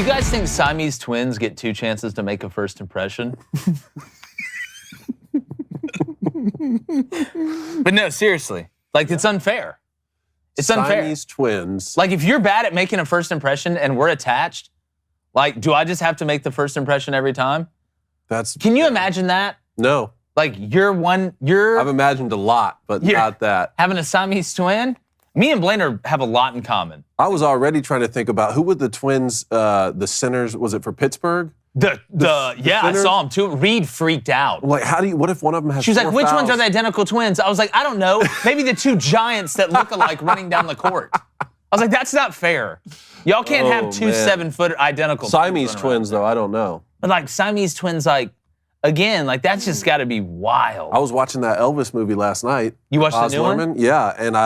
you guys think Siamese twins get 2 chances to make a first impression? But no, seriously. Like, it's unfair. It's unfair. Siamese twins. Like, if you're bad at making a first impression and we're attached, like, do I just have to make the first impression every time? Can you imagine that? No. Like, I've imagined a lot, but not that. Having a Siamese twin? Me and Blaine have a lot in common. I was already trying to think about who would the twins, the centers, was it for Pittsburgh? I saw him too. Reed freaked out. Like, what if one of them has She was like, which fouls? ones are the identical twins? I was like, I don't know. Maybe the 2 giants that look alike running down the court. I was like, that's not fair. Y'all can't have 2 7-foot identical Siamese twins, though, I don't know. But like Siamese twins, like, again, like that's just got to be wild. I was watching that Elvis movie last night. You watched the new one? Yeah, and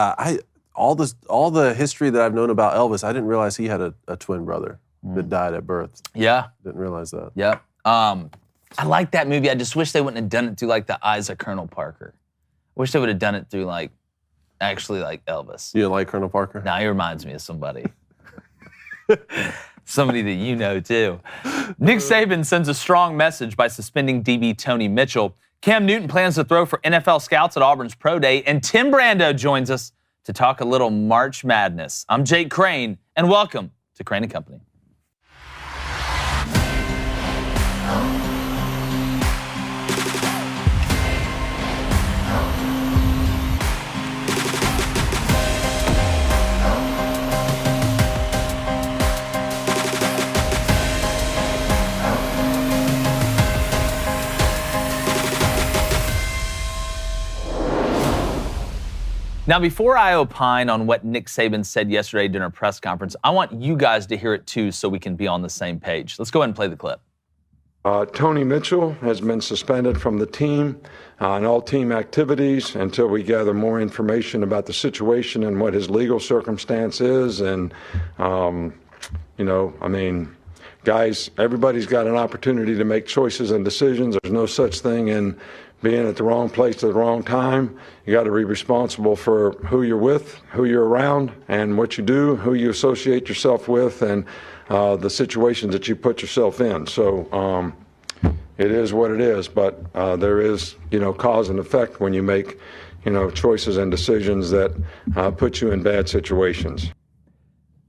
all the history that I've known about Elvis, I didn't realize he had a twin brother that died at birth. Yeah. Didn't realize that. Yeah. I like that movie. I just wish they wouldn't have done it through like the eyes of Colonel Parker. I wish they would have done it through like, actually like Elvis. You didn't like Colonel Parker? No, he reminds me of somebody. Somebody that you know too. Nick Saban sends a strong message by suspending DB Tony Mitchell. Cam Newton plans to throw for NFL scouts at Auburn's Pro Day, and Tim Brando joins us to talk a little March Madness. I'm Jake Crane, and welcome to Crane & Company. Now, before I opine on what Nick Saban said yesterday during a press conference, I want you guys to hear it too so we can be on the same page. Let's go ahead and play the clip. Tony Mitchell has been suspended from the team and all team activities until we gather more information about the situation and what his legal circumstance is. And, guys, everybody's got an opportunity to make choices and decisions. There's no such thing in being at the wrong place at the wrong time. You got to be responsible for who you're with, who you're around, and what you do, who you associate yourself with, and the situations that you put yourself in. So it is what it is, but there is, cause and effect when you make, choices and decisions that put you in bad situations.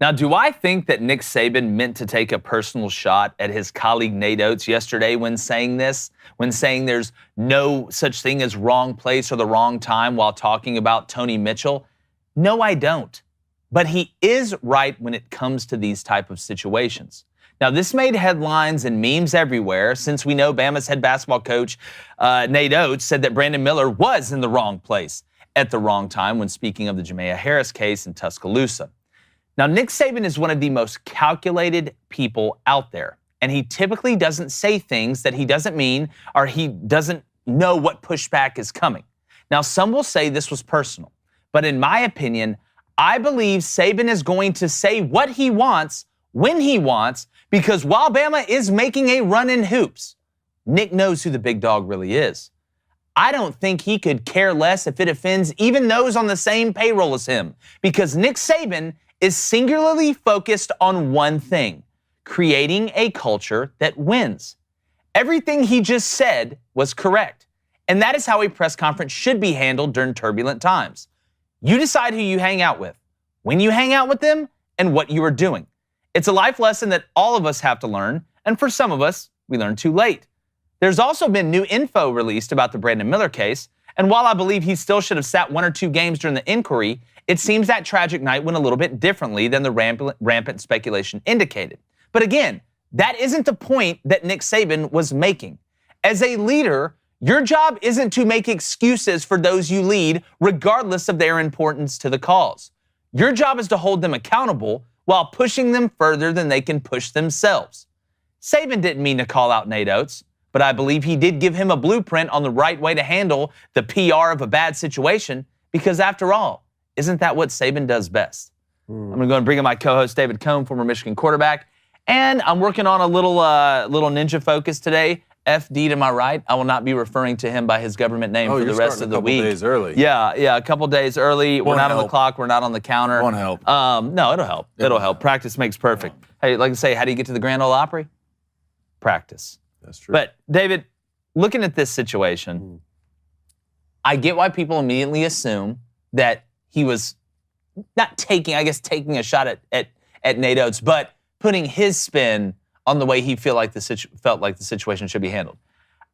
Now, do I think that Nick Saban meant to take a personal shot at his colleague Nate Oates yesterday when saying this, when saying there's no such thing as wrong place or the wrong time while talking about Tony Mitchell? No, I don't. But he is right when it comes to these type of situations. Now, this made headlines and memes everywhere since we know Bama's head basketball coach Nate Oates said that Brandon Miller was in the wrong place at the wrong time when speaking of the Jamea Harris case in Tuscaloosa. Now, Nick Saban is one of the most calculated people out there, and he typically doesn't say things that he doesn't mean or he doesn't know what pushback is coming. Now, some will say this was personal, but in my opinion, I believe Saban is going to say what he wants when he wants, because while Bama is making a run in hoops, Nick knows who the big dog really is. I don't think he could care less if it offends even those on the same payroll as him, because Nick Saban is singularly focused on one thing: creating a culture that wins. Everything he just said was correct, and that is how a press conference should be handled during turbulent times. You decide who you hang out with, when you hang out with them, and what you are doing. It's a life lesson that all of us have to learn, and for some of us, we learn too late. There's also been new info released about the Brandon Miller case, and while I believe he still should have sat 1 or 2 games during the inquiry, it seems that tragic night went a little bit differently than the rampant speculation indicated. But again, that isn't the point that Nick Saban was making. As a leader, your job isn't to make excuses for those you lead, regardless of their importance to the cause. Your job is to hold them accountable while pushing them further than they can push themselves. Saban didn't mean to call out Nate Oates, but I believe he did give him a blueprint on the right way to handle the PR of a bad situation, because after all, isn't that what Saban does best? I'm going to go and bring in my co-host, David Cohn, former Michigan quarterback, and I'm working on a little ninja focus today. FD to my right. I will not be referring to him by his government name for the rest of the week. Days early. Yeah, a couple days early. We're not on the clock. We're not on the counter. Won't help. No, it'll help. It'll help. Practice makes perfect. Hey, like I say, how do you get to the Grand Ole Opry? Practice. That's true. But David, looking at this situation, I get why people immediately assume that he was not taking a shot at Nate Oates, but putting his spin on the way he felt like the situation should be handled.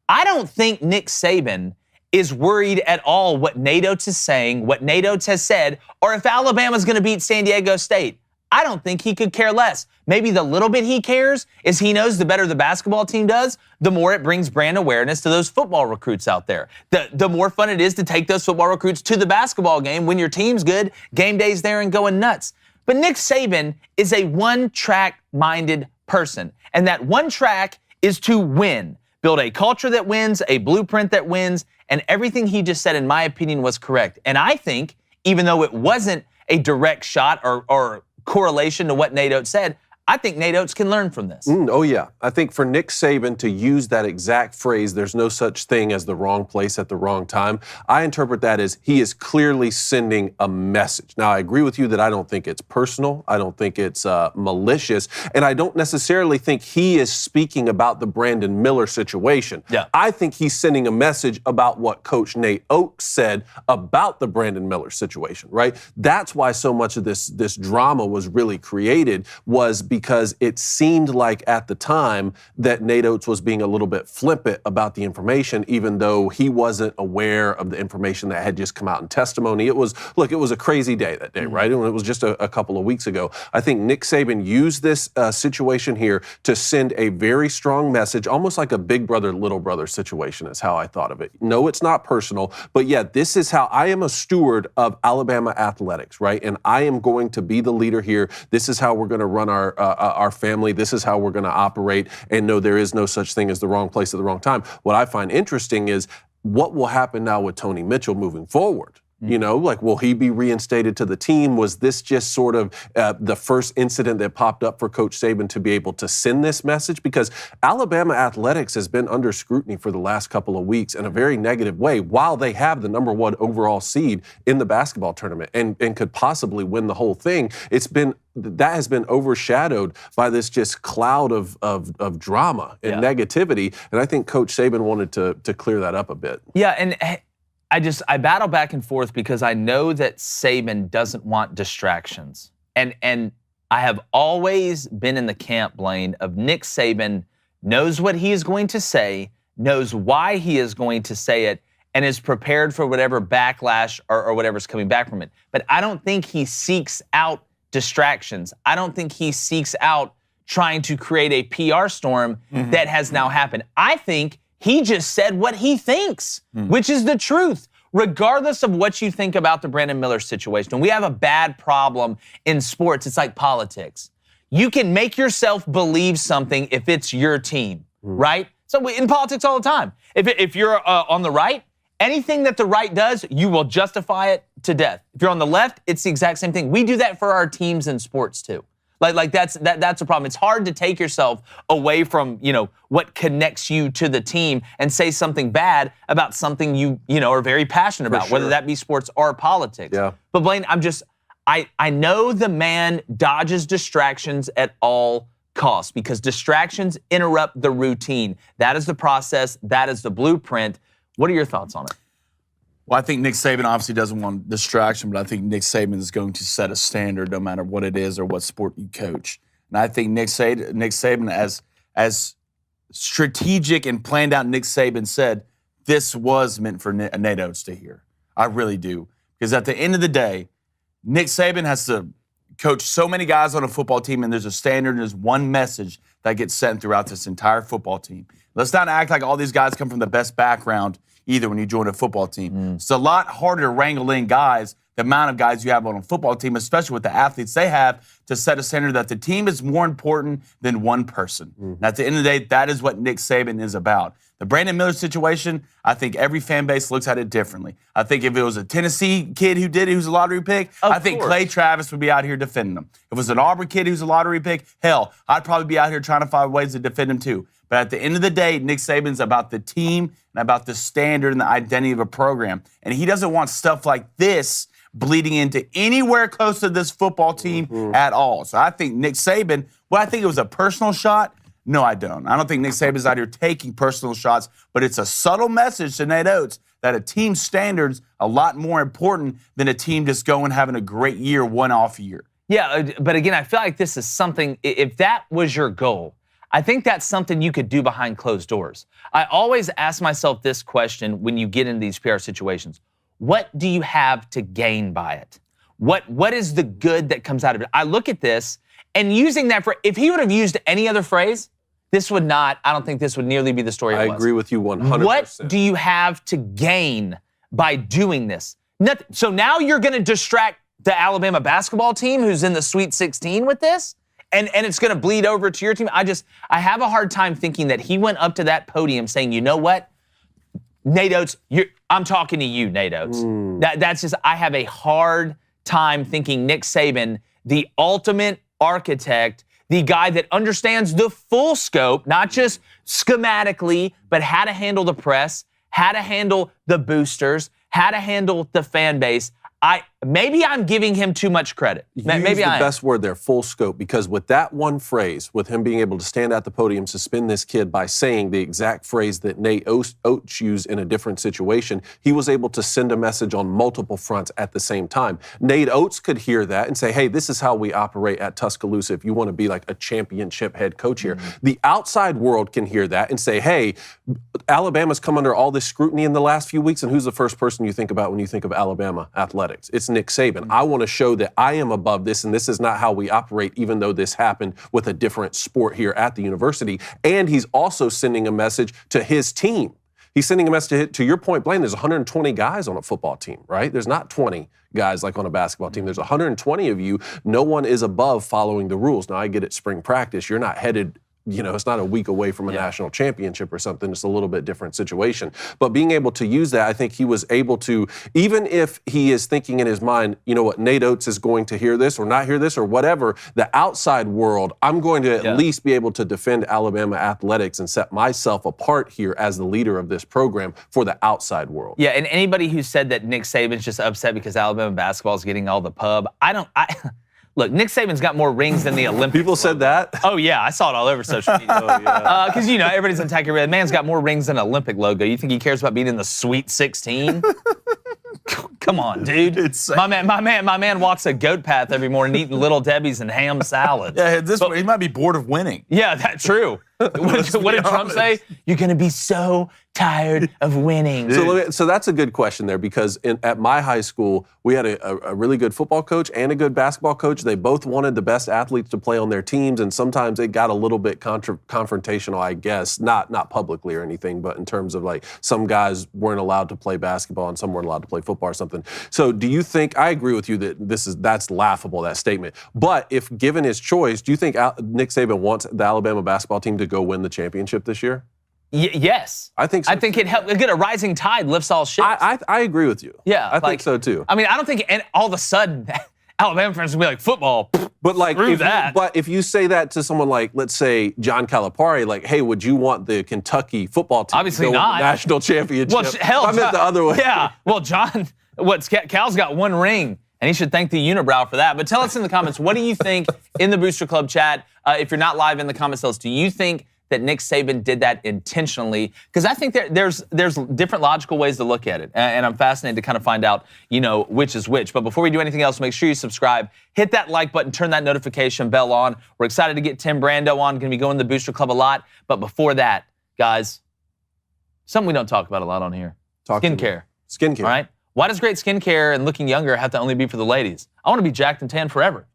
I don't think Nick Saban is worried at all what Nate Oates is saying, what Nate Oates has said, or if Alabama's going to beat San Diego State. I don't think he could care less. Maybe the little bit he cares is he knows the better the basketball team does, the more it brings brand awareness to those football recruits out there. The more fun it is to take those football recruits to the basketball game when your team's good, game day's there and going nuts. But Nick Saban is a one-track-minded person, and that one track is to win. Build a culture that wins, a blueprint that wins, and everything he just said, in my opinion, was correct. And I think, even though it wasn't a direct shot or correlation to what Nate Oates said, I think Nate Oates can learn from this. Oh, yeah. I think for Nick Saban to use that exact phrase, there's no such thing as the wrong place at the wrong time, I interpret that as he is clearly sending a message. Now, I agree with you that I don't think it's personal. I don't think it's malicious. And I don't necessarily think he is speaking about the Brandon Miller situation. Yeah. I think he's sending a message about what Coach Nate Oates said about the Brandon Miller situation, right? That's why so much of this drama was really created, was because it seemed like at the time that Nate Oates was being a little bit flippant about the information, even though he wasn't aware of the information that had just come out in testimony. It was a crazy day that day, right? And it was just a couple of weeks ago. I think Nick Saban used this situation here to send a very strong message, almost like a big brother, little brother situation is how I thought of it. No, it's not personal, but yeah, this is how I am a steward of Alabama athletics, right? And I am going to be the leader here. This is how we're going to run our family. This is how we're going to operate, and no, there is no such thing as the wrong place at the wrong time. What I find interesting is what will happen now with Tony Mitchell moving forward. You know, like, will he be reinstated to the team? Was this just sort of the first incident that popped up for Coach Saban to be able to send this message? Because Alabama athletics has been under scrutiny for the last couple of weeks in a very negative way, while they have the number 1 overall seed in the basketball tournament and could possibly win the whole thing. That has been overshadowed by this just cloud of drama and negativity. And I think Coach Saban wanted to clear that up a bit. Yeah, and I battle back and forth because I know that Saban doesn't want distractions. And I have always been in the camp, Blaine, of Nick Saban knows what he is going to say, knows why he is going to say it, and is prepared for whatever backlash or whatever's coming back from it. But I don't think he seeks out distractions. I don't think he seeks out trying to create a PR storm that has now happened. I think he just said what he thinks, which is the truth, regardless of what you think about the Brandon Miller situation. And we have a bad problem in sports. It's like politics. You can make yourself believe something if it's your team, right? So in politics all the time, if you're on the right, anything that the right does, you will justify it to death. If you're on the left, it's the exact same thing. We do that for our teams in sports too. Like that's a problem. It's hard to take yourself away from, what connects you to the team and say something bad about something you are very passionate about, whether that be sports or politics. Yeah. But Blaine, I know the man dodges distractions at all costs because distractions interrupt the routine. That is the process. That is the blueprint. What are your thoughts on it? Well, I think Nick Saban obviously doesn't want distraction, but I think Nick Saban is going to set a standard no matter what it is or what sport you coach. And I think Nick Saban, as strategic and planned out, Nick Saban said, this was meant for Nate Oates to hear. I really do. Because at the end of the day, Nick Saban has to coach so many guys on a football team, and there's a standard and there's one message that gets sent throughout this entire football team. Let's not act like all these guys come from the best background either when you join a football team. It's a lot harder to wrangle in guys, the amount of guys you have on a football team, especially with the athletes they have, to set a standard that the team is more important than one person. Mm-hmm. And at the end of the day, that is what Nick Saban is about. The Brandon Miller situation, I think every fan base looks at it differently. I think if it was a Tennessee kid who did it, who's a lottery pick, I think Clay Travis would be out here defending him. If it was an Auburn kid who's a lottery pick, hell, I'd probably be out here trying to find ways to defend him too. But at the end of the day, Nick Saban's about the team and about the standard and the identity of a program. And he doesn't want stuff like this bleeding into anywhere close to this football team at all. So I think Nick Saban, I think it was a personal shot. No, I don't. I don't think Nick Saban's out here taking personal shots, but it's a subtle message to Nate Oates that a team's standard's a lot more important than a team just going having a great year, one-off year. Yeah, but again, I feel like this is something, if that was your goal, I think that's something you could do behind closed doors. I always ask myself this question when you get into these PR situations. What do you have to gain by it? What is the good that comes out of it? I look at this, and using that for, if he would have used any other phrase, this would not, I don't think this would nearly be the story it was. I agree with you 100%. What do you have to gain by doing this? Nothing. So now you're going to distract the Alabama basketball team who's in the Sweet 16 with this? And it's going to bleed over to your team? I have a hard time thinking that he went up to that podium saying, you know what? Nate Oates, I'm talking to you, Nate Oates. That's just, I have a hard time thinking Nick Saban, the ultimate architect, the guy that understands the full scope, not just schematically, but how to handle the press, how to handle the boosters, how to handle the fan base. Maybe I'm giving him too much credit. Maybe the best word there, full scope, because with that one phrase, with him being able to stand at the podium, suspend this kid by saying the exact phrase that Nate Oates used in a different situation, he was able to send a message on multiple fronts at the same time. Nate Oates could hear that and say, hey, this is how we operate at Tuscaloosa if you want to be like a championship head coach here. The outside world can hear that and say, hey, Alabama's come under all this scrutiny in the last few weeks, and who's the first person you think about when you think of Alabama athletics? It's Nick Saban. I want to show that I am above this, and this is not how we operate, even though this happened with a different sport here at the university. And he's also sending a message to his team. He's sending a message to your point, Blaine, there's 120 guys on a football team, right? There's not 20 guys like on a basketball team. There's 120 of you. No one is above following the rules. Now, I get it, spring practice. You're not headed, it's not a week away from a national championship or something. It's a little bit different situation. But being able to use that, I think he was able to, even if he is thinking in his mind, you know what, Nate Oates is going to hear this or not hear this or whatever, the outside world, I'm going to at least be able to defend Alabama athletics and set myself apart here as the leader of this program for the outside world. Yeah, and anybody who said that Nick Saban's just upset because Alabama basketball is getting all the pub, Look, Nick Saban's got more rings than the Olympics. People said that? Oh, yeah. I saw it all over social media. Because, everybody's attacking the man's got more rings than an Olympic logo. You think he cares about being in the Sweet 16? Come on, dude. My man walks a goat path every morning eating Little Debbie's and ham salads. Yeah, he might be bored of winning. Yeah, that's true. What did Trump say? You're going to be so tired of winning. So that's a good question there, because at my high school, we had a really good football coach and a good basketball coach. They both wanted the best athletes to play on their teams, and sometimes it got a little bit confrontational, I guess. Not publicly or anything, but in terms of like some guys weren't allowed to play basketball and some weren't allowed to play football or something. So do you think, I agree with you that that's laughable, that statement. But if given his choice, do you think Nick Saban wants the Alabama basketball team to go win the championship this year? Yes. I think so. I think it helps. Again, a rising tide lifts all ships. I agree with you. Yeah. I think so too. I mean, I don't think all of a sudden Alabama fans will be like, football, but like, if you say that to someone like, let's say, John Calipari, like, hey, would you want the Kentucky football team Obviously to go not. win the national championship? Well, hell, I meant the other way. Yeah. Well, John, Cal's got one ring, and he should thank the unibrow for that. But tell us in the comments, what do you think in the Booster Club chat? If you're not live in the comments, tell us, do you think that Nick Saban did that intentionally? Because I think there's different logical ways to look at it, and I'm fascinated to kind of find out, which is which. But before we do anything else, make sure you subscribe, hit that like button, turn that notification bell on. We're excited to get Tim Brando on. Going to be going to the Booster Club a lot. But before that, guys, something we don't talk about a lot on here: skincare. Skincare. All right. Why does great skincare and looking younger have to only be for the ladies? I want to be jacked and tan forever.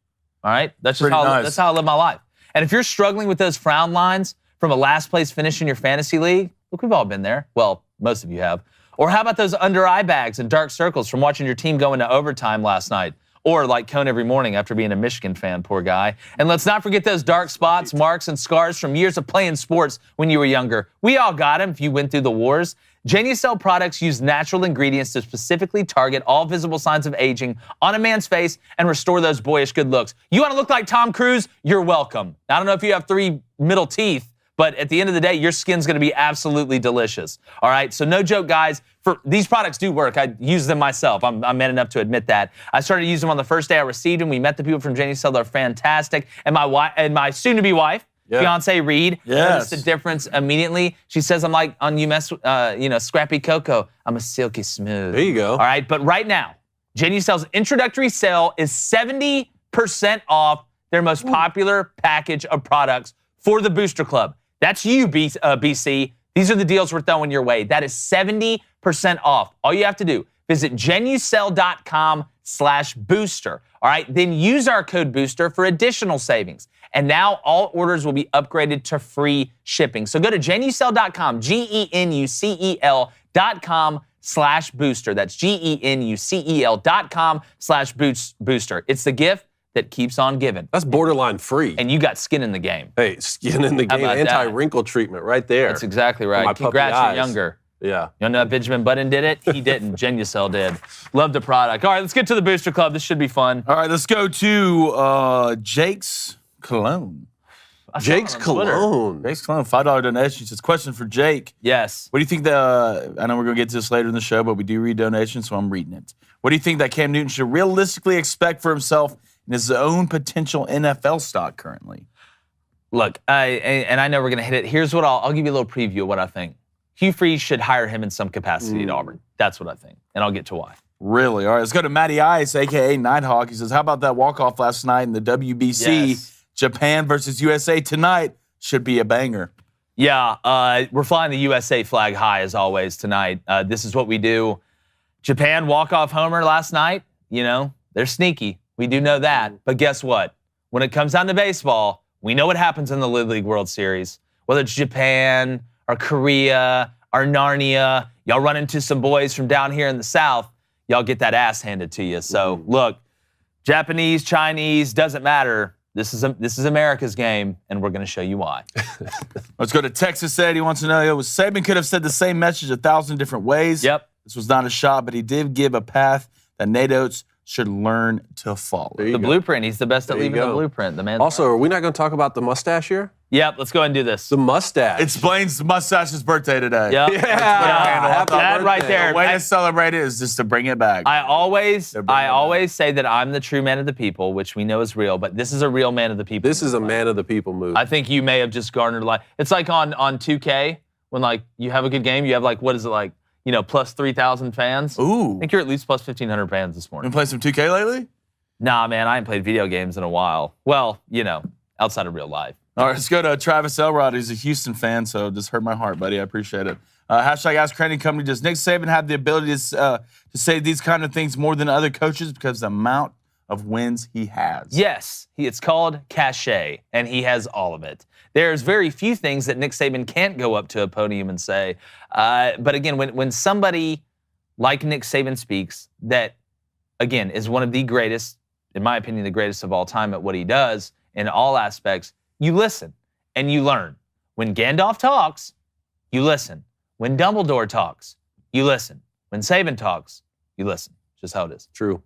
All right. That's just that's how I live my life. And if you're struggling with those frown lines from a last place finish in your fantasy league, look, we've all been there. Well, most of you have. Or how about those under eye bags and dark circles from watching your team go into overtime last night? Or like Cone every morning after being a Michigan fan, poor guy. And let's not forget those dark spots, marks, and scars from years of playing sports when you were younger. We all got them if you went through the wars. Genucel products use natural ingredients to specifically target all visible signs of aging on a man's face and restore those boyish good looks. You want to look like Tom Cruise? You're welcome. I don't know if you have 3 middle teeth, but at the end of the day, your skin's going to be absolutely delicious. All right, so no joke, guys. These products do work. I use them myself. I'm man enough to admit that. I started using them on the first day I received them. We met the people from Genucel. They're fantastic. And my soon-to-be wife, fiance Reed, noticed the difference immediately. She says I'm like on Scrappy Cocoa. I'm a silky smooth. There you go. All right, but right now, Genucel's introductory sale is 70% off their most popular package of products for the Booster Club. That's you, BC. These are the deals we're throwing your way. That is 70% off. All you have to do, visit genucel.com/booster. All right, then use our code BOOSTER for additional savings. And now all orders will be upgraded to free shipping. So go to genucel.com, genucel.com/booster. That's genucel.com/booster. It's the gift that keeps on giving. That's borderline free. And you got skin in the game. Hey, skin in the game, anti-wrinkle treatment right there. That's exactly right. Congrats, you're younger. Yeah. You know Benjamin Button did it? He didn't. Genucel did. Love the product. All right, let's get to the Booster Club. This should be fun. All right, let's go to Jake's Cologne. Jake's Cologne. Jake's Cologne, $5 donation. Says, question for Jake. Yes. What do you think I know we're going to get to this later in the show, but we do read donations, so I'm reading it. What do you think that Cam Newton should realistically expect for himself in his own potential NFL stock currently? Look, I know we're going to hit it. Here's what I'll give you a little preview of what I think. Hugh Freeze should hire him in some capacity at Auburn. That's what I think, and I'll get to why. Really? All right, let's go to Matty Ice, a.k.a. Nighthawk. He says, how about that walk-off last night in the WBC? Yes. Japan versus USA tonight should be a banger. Yeah, we're flying the USA flag high as always tonight. This is what we do. Japan walk-off homer last night. You know, they're sneaky. We do know that. But guess what? When it comes down to baseball, we know what happens in the Little League World Series. Whether it's Japan or Korea or Narnia, y'all run into some boys from down here in the South, y'all get that ass handed to you. So look, Japanese, Chinese, doesn't matter. This is America's game, and we're going to show you why. Let's go to Texas Ed. He wants to know, Saban could have said the same message 1,000 different ways. Yep. This was not a shot, but he did give a path that Nate Oates should learn to follow. The blueprint. He's the best at leaving the blueprint. The man. Also, are we not going to talk about the mustache here? Yep, let's go ahead and do this. The mustache. Explains Mustache's birthday today. Yep. That right there. The way to celebrate it is just to bring it back. I always say that I'm the true man of the people, which we know is real, but this is a real man of the people. This is a man of the people move. I think you may have just garnered it's like on 2K, when like you have a good game, you have like, what is it like, plus 3,000 fans. Ooh. I think you're at least plus 1,500 fans this morning. Been playing some 2K lately? Nah, man, I ain't played video games in a while. Well, outside of real life. All right, let's go to Travis Elrod. He's a Houston fan, so just hurt my heart, buddy. I appreciate it. Hashtag Ask Crane Company. Does Nick Saban have the ability to say these kind of things more than other coaches because of the amount of wins he has? Yes, it's called cachet, and he has all of it. There's very few things that Nick Saban can't go up to a podium and say. But again, when somebody like Nick Saban speaks, that, again, is one of the greatest, in my opinion, the greatest of all time at what he does in all aspects, you listen and you learn. When Gandalf talks, you listen. When Dumbledore talks, you listen. When Saban talks, you listen. Just how it is. True. All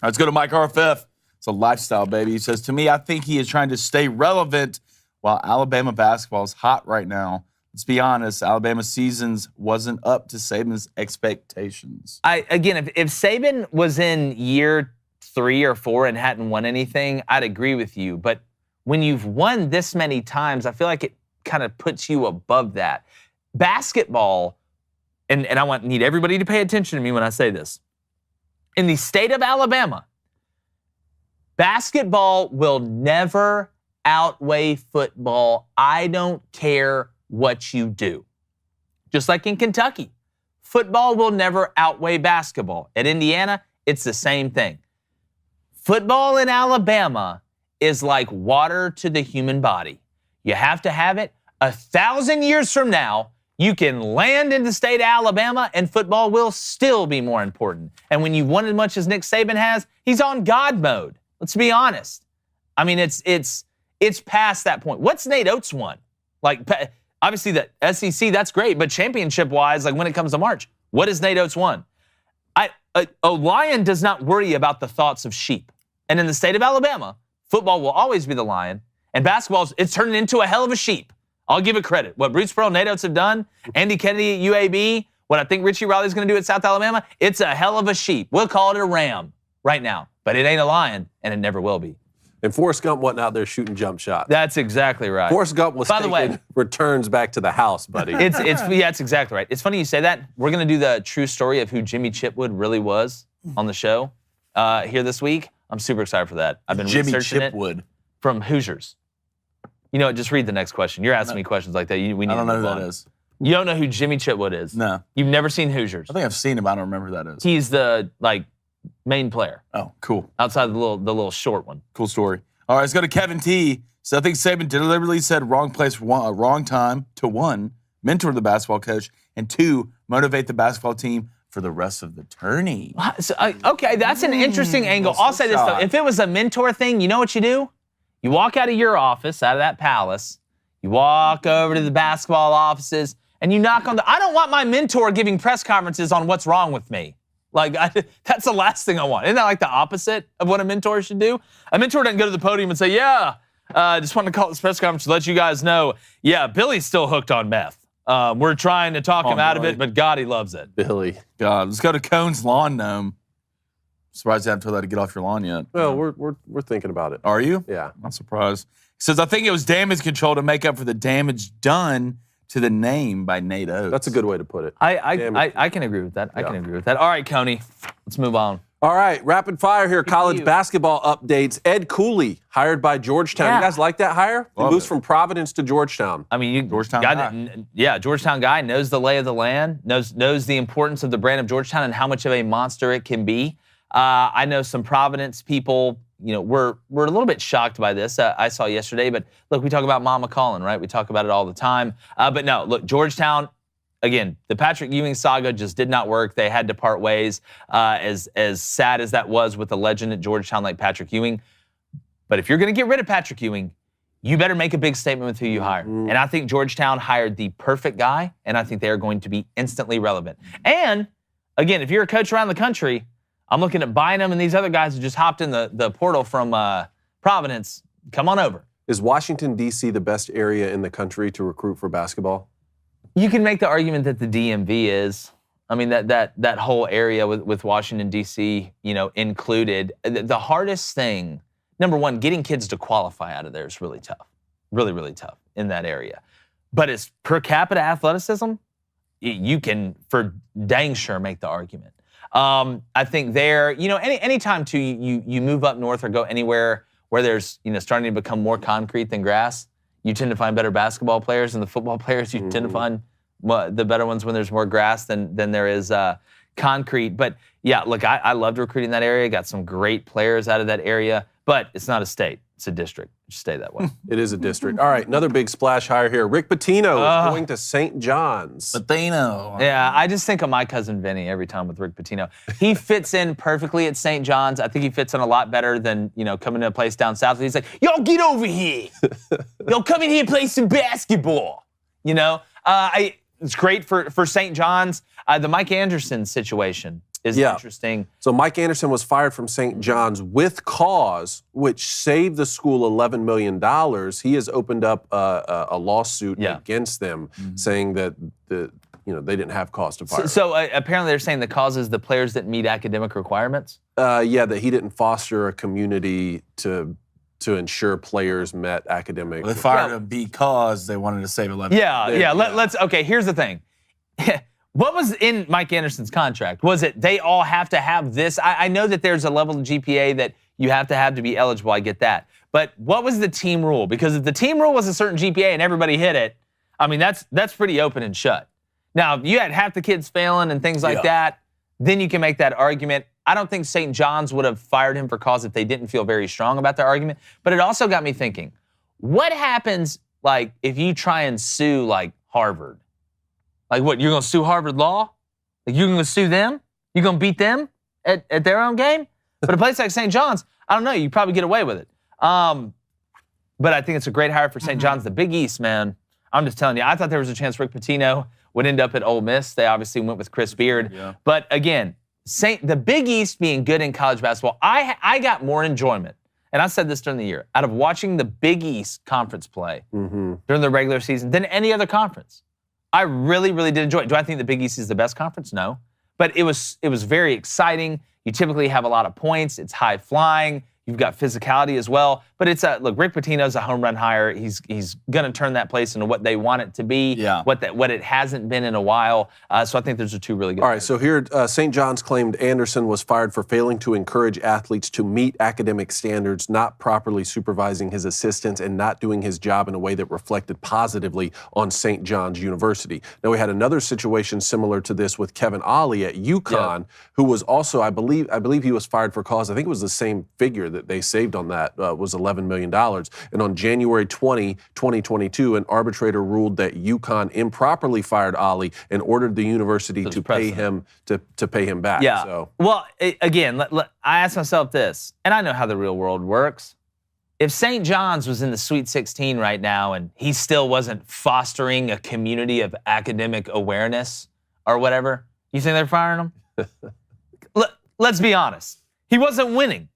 right, let's go to Mike RFF. It's a lifestyle, baby. He says, to me, I think he is trying to stay relevant while Alabama basketball is hot right now. Let's be honest, Alabama seasons wasn't up to Saban's expectations. If Saban was in year 3 or 4 and hadn't won anything, I'd agree with you. But when you've won this many times, I feel like it kind of puts you above that. Basketball, and I need everybody to pay attention to me when I say this. In the state of Alabama, basketball will never outweigh football. I don't care what you do. Just like in Kentucky, football will never outweigh basketball. At Indiana, it's the same thing. Football in Alabama is like water to the human body. You have to have it. 1,000 years from now, You can land in the state of Alabama, and football will still be more important. And when you want as much as Nick Saban has, he's on God mode. Let's be honest. I mean, it's past that point. What's Nate Oates won? Like, obviously the SEC, that's great, but championship-wise, like when it comes to March, what has Nate Oates won? A lion does not worry about the thoughts of sheep. And in the state of Alabama, football will always be the lion, and basketball, it's turning into a hell of a sheep. I'll give it credit. What Bruce Pearl and Nate Oates have done, Andy Kennedy at UAB, what I think Richie Riley's going to do at South Alabama, it's a hell of a sheep. We'll call it a ram right now, but it ain't a lion, and it never will be. And Forrest Gump wasn't out there shooting jump shots. That's exactly right. Forrest Gump was taking returns back to the house, buddy. It's exactly right. It's funny you say that. We're going to do the true story of who Jimmy Chitwood really was on the show here this week. I'm super excited for that. I've been researching it from Hoosiers. You know what? Just read the next question. You're asking me questions like that. We need I don't to know move who on. that is. You don't know who Jimmy Chitwood is? No. You've never seen Hoosiers? I think I've seen him. I don't remember who that is. He's the main player Oh, cool. outside the little short one. Cool story. All right, let's go to Kevin T. So I think Saban deliberately said wrong place, wrong time to 1, mentor the basketball coach, and 2, motivate the basketball team for the rest of the tourney. So, okay, that's an interesting angle. I'll say this, though. If it was a mentor thing, you know what you do? You walk out of your office, out of that palace, you walk over to the basketball offices, and you knock on I don't want my mentor giving press conferences on what's wrong with me. That's the last thing I want. Isn't that like the opposite of what a mentor should do? A mentor doesn't go to the podium and say, just wanted to call this press conference to let you guys know, Billy's still hooked on meth. We're trying to talk him out of it, but God, he loves it. Billy. God, let's go to Cone's Lawn Gnome. Surprised you haven't told that to get off your lawn yet. Well, we're thinking about it. Are you? Yeah. Not surprised. He says, I think it was damage control to make up for the damage done to the name by Nate Oates. That's a good way to put it. I can agree with that. I can agree with that. All right, Coney, let's move on. All right, rapid fire here. College basketball updates. Ed Cooley, hired by Georgetown. Yeah. You guys like that hire? He Love moves it. from Providence to Georgetown. I mean, Georgetown guy. Georgetown guy, knows the lay of the land, knows the importance of the brand of Georgetown and how much of a monster it can be. I know some Providence people, we're a little bit shocked by this. I saw yesterday, but look, we talk about Mama calling, right? We talk about it all the time. But no, look, Georgetown, again, the Patrick Ewing saga just did not work. They had to part ways, as sad as that was with a legend at Georgetown like Patrick Ewing. But if you're going to get rid of Patrick Ewing, you better make a big statement with who you hire. And I think Georgetown hired the perfect guy, and I think they are going to be instantly relevant. And, again, if you're a coach around the country, I'm looking at Bynum and these other guys who just hopped in the portal from Providence. Come on over. Is Washington, D.C. the best area in the country to recruit for basketball? You can make the argument that the DMV is. I mean, that whole area with Washington, D.C., included. The hardest thing, number one, getting kids to qualify out of there is really tough. Really, really tough in that area. But as per capita athleticism, you can for dang sure make the argument. I think there, anytime too you move up north or go anywhere where there's, starting to become more concrete than grass, you tend to find better basketball players, and the football players you tend to find the better ones when there's more grass than there is concrete. But yeah, look, I loved recruiting that area. Got some great players out of that area, but it's not a state. It's a district. Just stay that way. It is a district. All right, another big splash hire here. Rick Pitino is going to St. John's. Patino. Yeah, I just think of my cousin Vinny every time with Rick Pitino. He fits in perfectly at St. John's. I think he fits in a lot better than, coming to a place down south. He's like, yo, get over here. Yo, come in here and play some basketball. It's great for St. John's. The Mike Anderson situation is interesting. So Mike Anderson was fired from St. John's with cause, which saved the school $11 million. He has opened up a lawsuit against them, saying that they didn't have cause to fire. So apparently they're saying the cause is the players didn't meet academic requirements? That he didn't foster a community to ensure players met academic. Well, they fired him because they wanted to save 11. Let's. Okay, here's the thing. What was in Mike Anderson's contract? Was it they all have to have this? I know that there's a level of GPA that you have to be eligible. I get that. But what was the team rule? Because if the team rule was a certain GPA and everybody hit it, I mean, that's pretty open and shut. Now, if you had half the kids failing and things like that, then you can make that argument. I don't think St. John's would have fired him for cause if they didn't feel very strong about their argument. But it also got me thinking, what happens if you try and sue Harvard? Like what? You're going to sue Harvard Law? Like you're going to sue them? You're going to beat them at their own game? But a place like St. John's, I don't know. You probably get away with it. But I think it's a great hire for St. John's. The Big East, man. I'm just telling you. I thought there was a chance Rick Pitino would end up at Ole Miss. They obviously went with Chris Beard. Yeah. But again, the Big East being good in college basketball, I got more enjoyment, and I said this during the year, out of watching the Big East conference play during the regular season than any other conference. I really, really did enjoy it. Do I think the Big East is the best conference? No. But it was very exciting. You typically have a lot of points. It's high flying. You've got physicality as well. But it's look, Rick Pitino's a home run hire. He's going to turn that place into what they want it to be, what it hasn't been in a while. So I think those are two really good. All right, so here St. John's claimed Anderson was fired for failing to encourage athletes to meet academic standards, not properly supervising his assistants, and not doing his job in a way that reflected positively on St. John's University. Now, we had another situation similar to this with Kevin Ollie at UConn, who was also, I believe he was fired for cause. I think it was the same figure that they saved on that was $11 million. And on January 20, 2022, an arbitrator ruled that UConn improperly fired Ollie and ordered the university to pay him back. Yeah. So. Well, again, I ask myself this, and I know how the real world works. If St. John's was in the Sweet 16 right now and he still wasn't fostering a community of academic awareness or whatever, you think they're firing him? Let's be honest. He wasn't winning.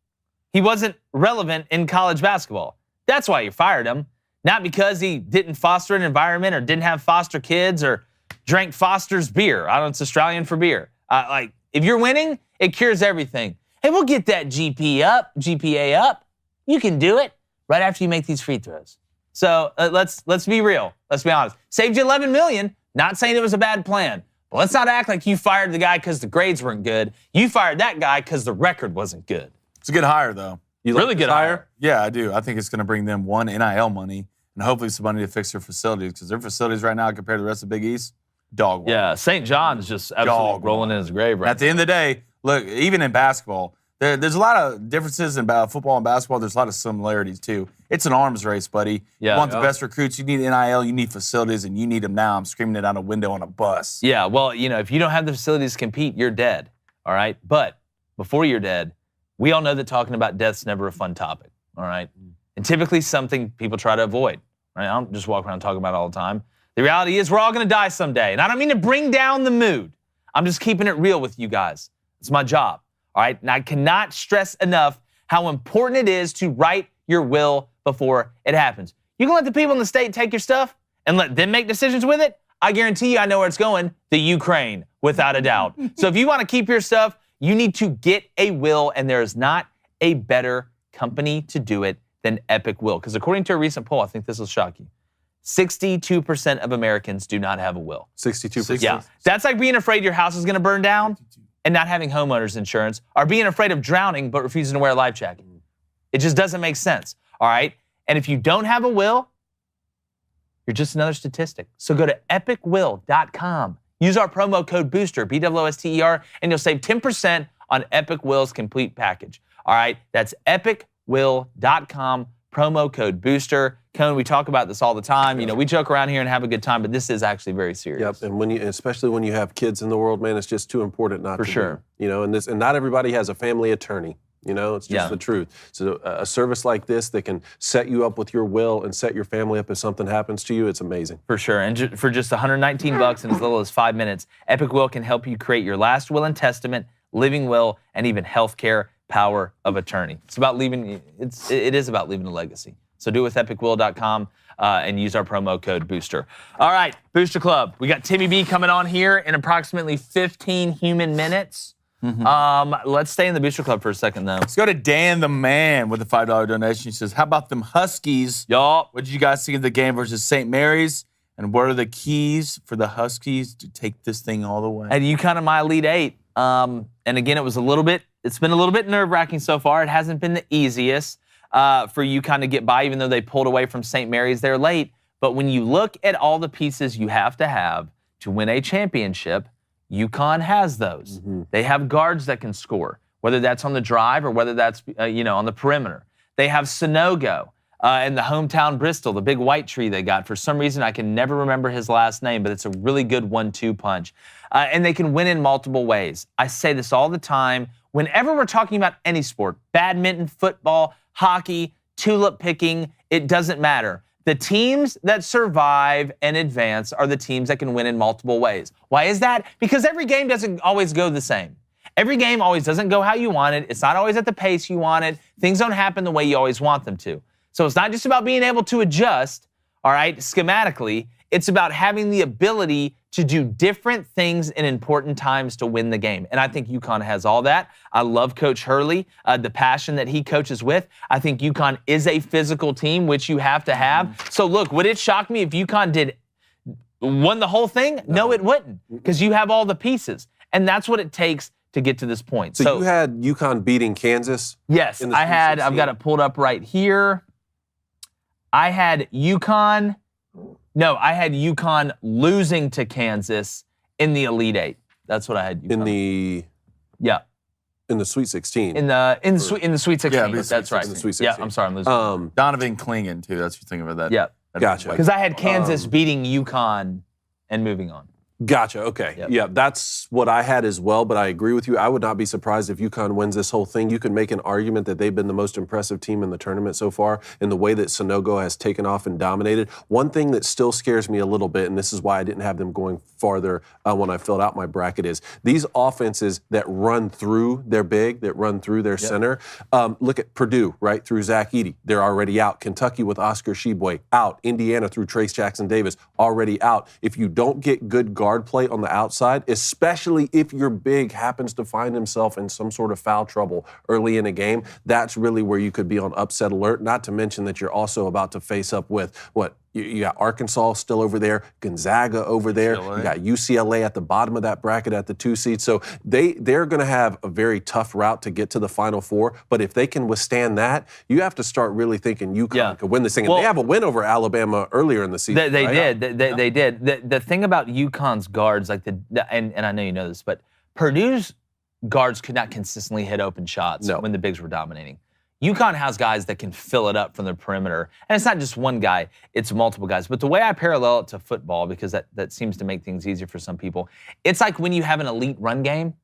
He wasn't relevant in college basketball. That's why you fired him. Not because he didn't foster an environment or didn't have foster kids or drank Foster's beer. I don't know, it's Australian for beer. If you're winning, it cures everything. Hey, we'll get that GPA up. You can do it right after you make these free throws. So let's be real. Let's be honest. Saved you $11 million. Not saying it was a bad plan. But let's not act like you fired the guy because the grades weren't good. You fired that guy because the record wasn't good. It's a good hire, though. You really good hire? Yeah, I do. I think it's going to bring them NIL money and hopefully some money to fix their facilities because their facilities right now compared to the rest of the Big East, dog water. Yeah, St. John's just absolutely rolling in his grave right now. At the end of the day, look, even in basketball, there's a lot of differences in football and basketball. There's a lot of similarities, too. It's an arms race, buddy. You want the best recruits. You need NIL. You need facilities, and you need them now. I'm screaming it out a window on a bus. Yeah, well, if you don't have the facilities to compete, you're dead, all right? But before you're dead, we all know that talking about death's never a fun topic, all right? And typically something people try to avoid, right? I don't just walk around talking about it all the time. The reality is we're all going to die someday. And I don't mean to bring down the mood. I'm just keeping it real with you guys. It's my job, all right? And I cannot stress enough how important it is to write your will before it happens. You can let the people in the state take your stuff and let them make decisions with it. I guarantee you I know where it's going, the Ukraine, without a doubt. So if you want to keep your stuff, you need to get a will, and there is not a better company to do it than Epic Will. Because according to a recent poll, I think this will shock you, 62% of Americans do not have a will. 62%. Yeah. That's like being afraid your house is going to burn down and not having homeowners insurance, or being afraid of drowning but refusing to wear a life jacket. It just doesn't make sense, all right? And if you don't have a will, you're just another statistic. So go to epicwill.com. Use our promo code BOOSTER, BOOSTER, and you'll save 10% on Epic Will's complete package. All right, that's epicwill.com, promo code BOOSTER. Cone, we talk about this all the time. We joke around here and have a good time, but this is actually very serious. Yep, and especially when you have kids in the world, man, it's just too important not to. For sure. And not everybody has a family attorney. It's just the truth. So a service like this that can set you up with your will and set your family up if something happens to you, it's amazing. For sure. And for just $119 in as little as 5 minutes, Epic Will can help you create your last will and testament, living will, and even healthcare power of attorney. It is about leaving a legacy. So do it with epicwill.com and use our promo code BOOSTER. All right, Booster Club. We got Timmy B coming on here in approximately 15 human minutes. Let's stay in the Booster Club for a second, though. Let's go to Dan the Man with a $5 donation. He says, how about them Huskies? Y'all, what did you guys think of the game versus St. Mary's? And what are the keys for the Huskies to take this thing all the way? And you kind of my Elite Eight. And again, it's been a little bit nerve-wracking so far. It hasn't been the easiest for you kind of get by, even though they pulled away from St. Mary's there late. But when you look at all the pieces you have to win a championship, UConn has those. They have guards that can score, whether that's on the drive or whether that's on the perimeter. They have Sonogo. and the hometown Bristol, the big white tree they got. For some reason, I can never remember his last name, but it's a really good 1-2 punch. And they can win in multiple ways. I say this all the time. Whenever we're talking about any sport, badminton, football, hockey, tulip picking, it doesn't matter. The teams that survive and advance are the teams that can win in multiple ways. Why is that? Because every game doesn't always go the same. Every game always doesn't go how you want it. It's not always at the pace you want it. Things don't happen the way you always want them to. So it's not just about being able to adjust, all right, schematically. It's about having the ability to do different things in important times to win the game. And I think UConn has all that. I love Coach Hurley, the passion that he coaches with. I think UConn is a physical team, which you have to have. So look, would it shock me if UConn won the whole thing? No, it wouldn't, because you have all the pieces. And that's what it takes to get to this point. So you had UConn beating Kansas? Yes, I had. I've got it pulled up right here. I had UConn losing to Kansas in the Elite Eight. That's what I had. In the Sweet 16. In the Sweet 16. Yeah, that's right. In the Sweet 16. Yeah, I'm sorry, I'm losing. Donovan Clingan, too. That's what you're thinking about that. Yeah. Gotcha. Because I had Kansas beating UConn and moving on. Gotcha. Okay. Yep. Yeah, that's what I had as well, but I agree with you. I would not be surprised if UConn wins this whole thing. You could make an argument that they've been the most impressive team in the tournament so far in the way that Sonogo has taken off and dominated. One thing that still scares me a little bit, and this is why I didn't have them going farther when I filled out my bracket, is these offenses that run through their big, that run through their center. Look at Purdue, right, through Zach Edey. They're already out. Kentucky with Oscar Tshiebwe, out. Indiana through Trace Jackson-Davis, already out. If you don't get good guard play on the outside, especially if your big happens to find himself in some sort of foul trouble early in a game, that's really where you could be on upset alert, not to mention that you're also about to face up with you got Arkansas still over there, Gonzaga over there, you got UCLA at the bottom of that bracket at the 2 seed. So they're going to have a very tough route to get to the Final Four. But if they can withstand that, you have to start really thinking UConn could win this thing. And they have a win over Alabama earlier in the season. They did. They did. The thing about UConn's guards, like and I know you know this, but Purdue's guards could not consistently hit open shots when the bigs were dominating. UConn has guys that can fill it up from the perimeter. And it's not just one guy, it's multiple guys. But the way I parallel it to football, because that seems to make things easier for some people, it's like when you have an elite run game,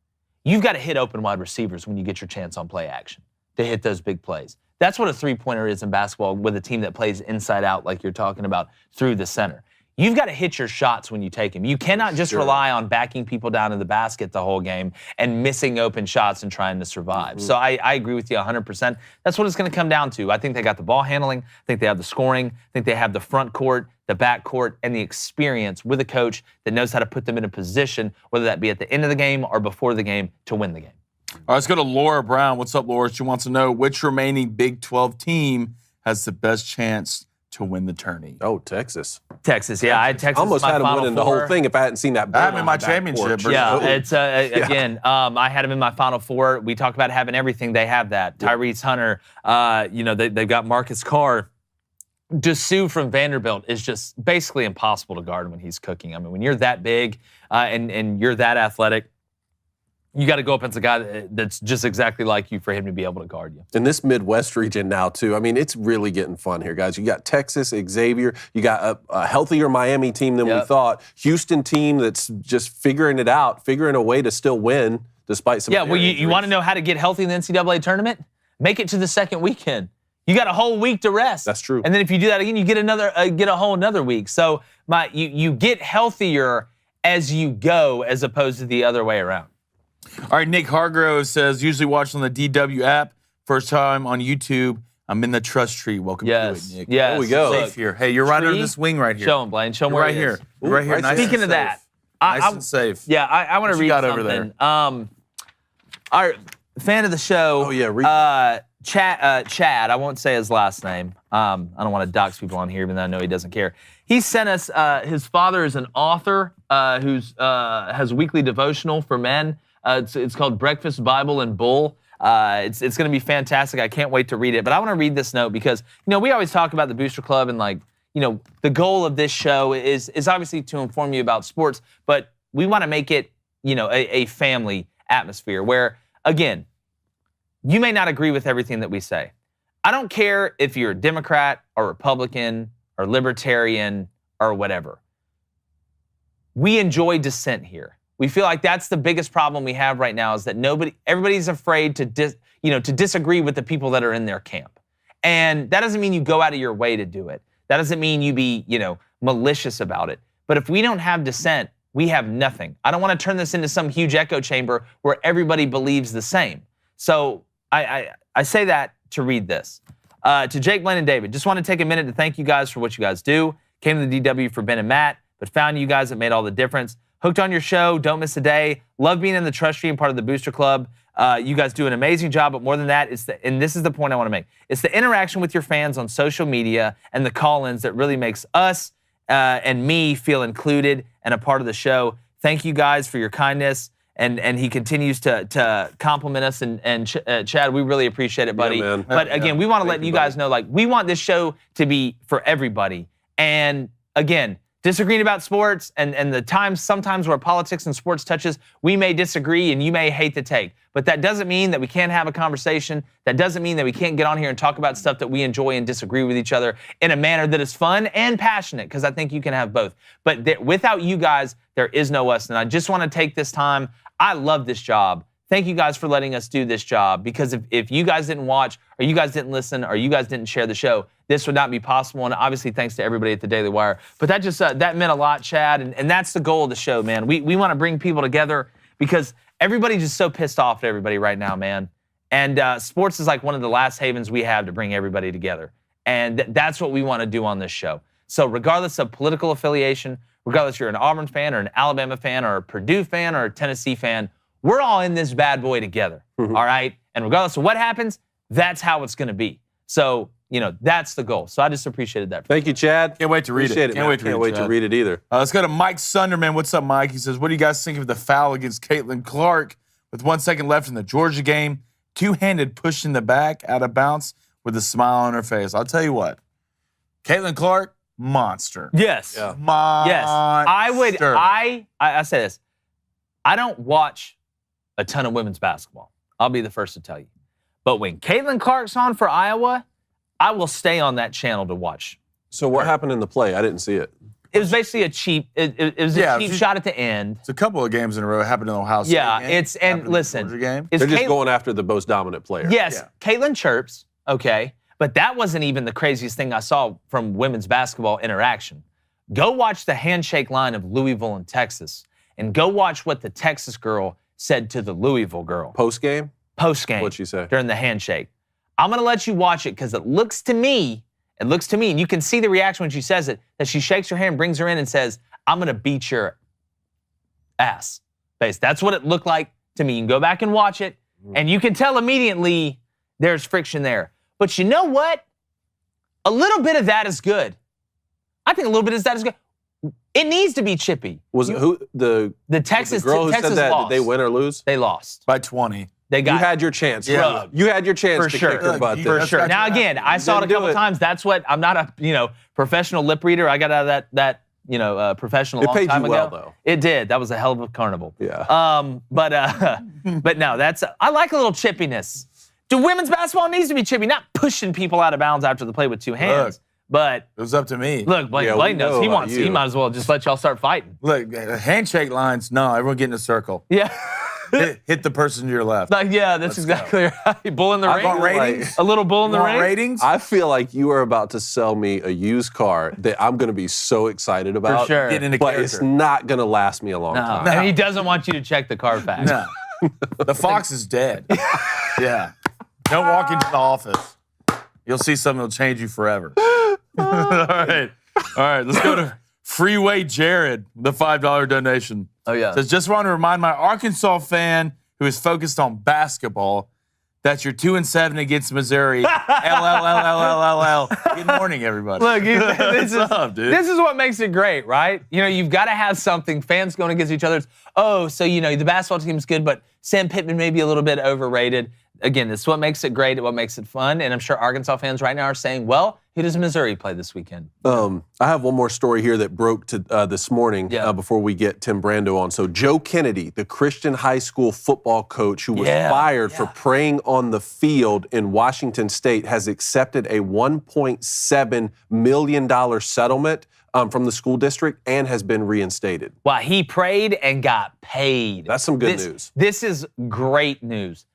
you've got to hit open wide receivers when you get your chance on play action to hit those big plays. That's what a three-pointer is in basketball with a team that plays inside out like you're talking about through the center. You've got to hit your shots when you take them. You cannot just rely on backing people down in the basket the whole game and missing open shots and trying to survive. So I agree with you 100%. That's what it's going to come down to. I think they got the ball handling. I think they have the scoring. I think they have the front court, the back court, and the experience with a coach that knows how to put them in a position, whether that be at the end of the game or before the game, to win the game. All right, let's go to Laura Brown. What's up, Laura? She wants to know which remaining Big 12 team has the best chance to win the tourney. Oh, Texas. Texas, yeah. I had Texas. Almost had them winning the whole thing if I hadn't seen that. I had them in my championship. Yeah, it's again. I had them in my Final Four. We talk about having everything. They have that. Tyrese Hunter. They've got Marcus Carr. Dessou from Vanderbilt is just basically impossible to guard when he's cooking. I mean, when you're that big and you're that athletic, you got to go up against a guy that's just exactly like you for him to be able to guard you. In this Midwest region now, too, I mean, it's really getting fun here, guys. You got Texas, Xavier. You got a healthier Miami team than we thought. Houston team that's just figuring it out, figuring a way to still win despite some. Yeah, well, you want to know how to get healthy in the NCAA tournament? Make it to the second weekend. You got a whole week to rest. That's true. And then if you do that again, you get a whole another week. So you get healthier as you go, as opposed to the other way around. All right, Nick Hargrove says, usually watch on the DW app. First time on YouTube. I'm in the trust tree. Welcome to it, Nick. Yes. There we go. Safe here. Hey, you're right under this wing right here. Show him, Blaine. Show him where right he here. is. You're right here. Right Nice Speaking and of safe. that, Nice and safe. Yeah, I want to read got something. over there? Our fan of the show. Oh, yeah. Chad. I won't say his last name. I don't want to dox people on here, even though I know he doesn't care. He sent us. His father is an author who's has a weekly devotional for men. It's called Breakfast, Bible, and Bull. It's going to be fantastic. I can't wait to read it. But I want to read this note because, we always talk about the Booster Club and the goal of this show is obviously to inform you about sports, but we want to make it, a family atmosphere where, again, you may not agree with everything that we say. I don't care if you're a Democrat or Republican or Libertarian or whatever. We enjoy dissent here. We feel like that's the biggest problem we have right now is that everybody's afraid to disagree with the people that are in their camp. And that doesn't mean you go out of your way to do it. That doesn't mean you be, malicious about it. But if we don't have dissent, we have nothing. I don't want to turn this into some huge echo chamber where everybody believes the same. So I say that to read this. To Jake, Blaine, and David, just want to take a minute to thank you guys for what you guys do. Came to the DW for Ben and Matt, but found you guys that made all the difference. Hooked on your show, don't miss a day. Love being in the Trust Tree and part of the Booster Club. You guys do an amazing job, but more than that, and this is the point I want to make. It's the interaction with your fans on social media and the call-ins that really makes us and me feel included and a part of the show. Thank you guys for your kindness. And he continues to compliment us. And Chad, we really appreciate it, buddy. Yeah, man. But again, we want to let you guys know, we want this show to be for everybody. And again, disagreeing about sports and the times sometimes where politics and sports touches, we may disagree and you may hate the take. But that doesn't mean that we can't have a conversation. That doesn't mean that we can't get on here and talk about stuff that we enjoy and disagree with each other in a manner that is fun and passionate, because I think you can have both. But without you guys, there is no us. And I just want to take this time. I love this job. Thank you guys for letting us do this job, because if you guys didn't watch or you guys didn't listen or you guys didn't share the show, this would not be possible. And obviously thanks to everybody at the Daily Wire. But that just that meant a lot, Chad. And that's the goal of the show, man. We want to bring people together because everybody's just so pissed off at everybody right now, man. And sports is like one of the last havens we have to bring everybody together. And that's what we want to do on this show. So regardless of political affiliation, regardless if you're an Auburn fan or an Alabama fan or a Purdue fan or a Tennessee fan, we're all in this bad boy together, all right? And regardless of what happens, that's how it's going to be. So, that's the goal. So I just appreciated that. Thank you, Chad. Can't wait to read Appreciate it. Can't wait to read it either. Let's go to Mike Sunderman. What's up, Mike? He says, what do you guys think of the foul against Caitlin Clark with 1 second left in the Georgia game? Two-handed push in the back, out of bounds, with a smile on her face. I'll tell you what. Caitlin Clark, monster. Yes. Yeah. Monster. Yes. I say this. I don't watch a ton of women's basketball. I'll be the first to tell you. But when Caitlin Clark's on for Iowa, I will stay on that channel to watch. So what happened in the play? I didn't see it. It was basically a cheap. It was a cheap shot at the end. It's a couple of games in a row. It happened in the Ohio State game. Listen. Game. They're just going after the most dominant player. Yes, Caitlin chirps. Okay, but that wasn't even the craziest thing I saw from women's basketball interaction. Go watch the handshake line of Louisville and Texas, and go watch what the Texas girl said to the Louisville girl. Post game. What'd she say? During the handshake. I'm going to let you watch it because it looks to me, and you can see the reaction when she says it, that she shakes her hand, brings her in, and says, I'm going to beat your ass. That's what it looked like to me. You can go back and watch it, and you can tell immediately there's friction there. But you know what? A little bit of that is good. I think a little bit of that is good. It needs to be chippy. Was it who the Texas girl who Texas said that? lost. Did they win or lose? They lost By 20. They got You had your chance. Yeah. You had your chance For to sure. kick her butt. For there. sure. Now again, I saw it a didn't do couple it. times. That's what I'm not a professional lip reader. I got out of that professional a It long paid time you ago. well, though. It did. That was a hell of a carnival. Yeah. But no, I like a little chippiness. Do women's basketball needs to be chippy, not pushing people out of bounds after the play with two hands. Look. But It was up to me. look, Yeah, Blaine we knows. know He about wants. you. He might as well just let y'all start fighting. Look, handshake lines, no, everyone get in a circle. Yeah. hit the person to your left. Yeah, that's exactly right. Bull in the ring. want ratings? A little bull in the You want ring. ratings? I feel like you are about to sell me a used car that I'm going to be so excited about. For sure. Get into But character. it's not going to last me a long No. time. And he doesn't want you to check the Carfax. No. The fox is dead. Yeah. Don't walk into the office. You'll see something that'll change you forever. All right. Let's go to Freeway Jared, the $5 donation. Oh yeah. Says, just want to remind my Arkansas fan who is focused on basketball that you're 2-7 against Missouri. LLLLLLL. Good morning, everybody. Look, this What's up, dude? This is what makes it great, right? You've got to have something. Fans going against each other. Oh, so the basketball team's good, but Sam Pittman may be a little bit overrated. again, this is what makes it great, what makes it fun. And I'm sure Arkansas fans right now are saying, well, who does Missouri play this weekend? I have one more story here that broke to this morning before we get Tim Brando on. So Joe Kennedy, the Christian high school football coach who was fired for praying on the field in Washington State, has accepted a $1.7 million settlement from the school district and has been reinstated. Wow, he prayed and got paid. That's some good news. This is great news.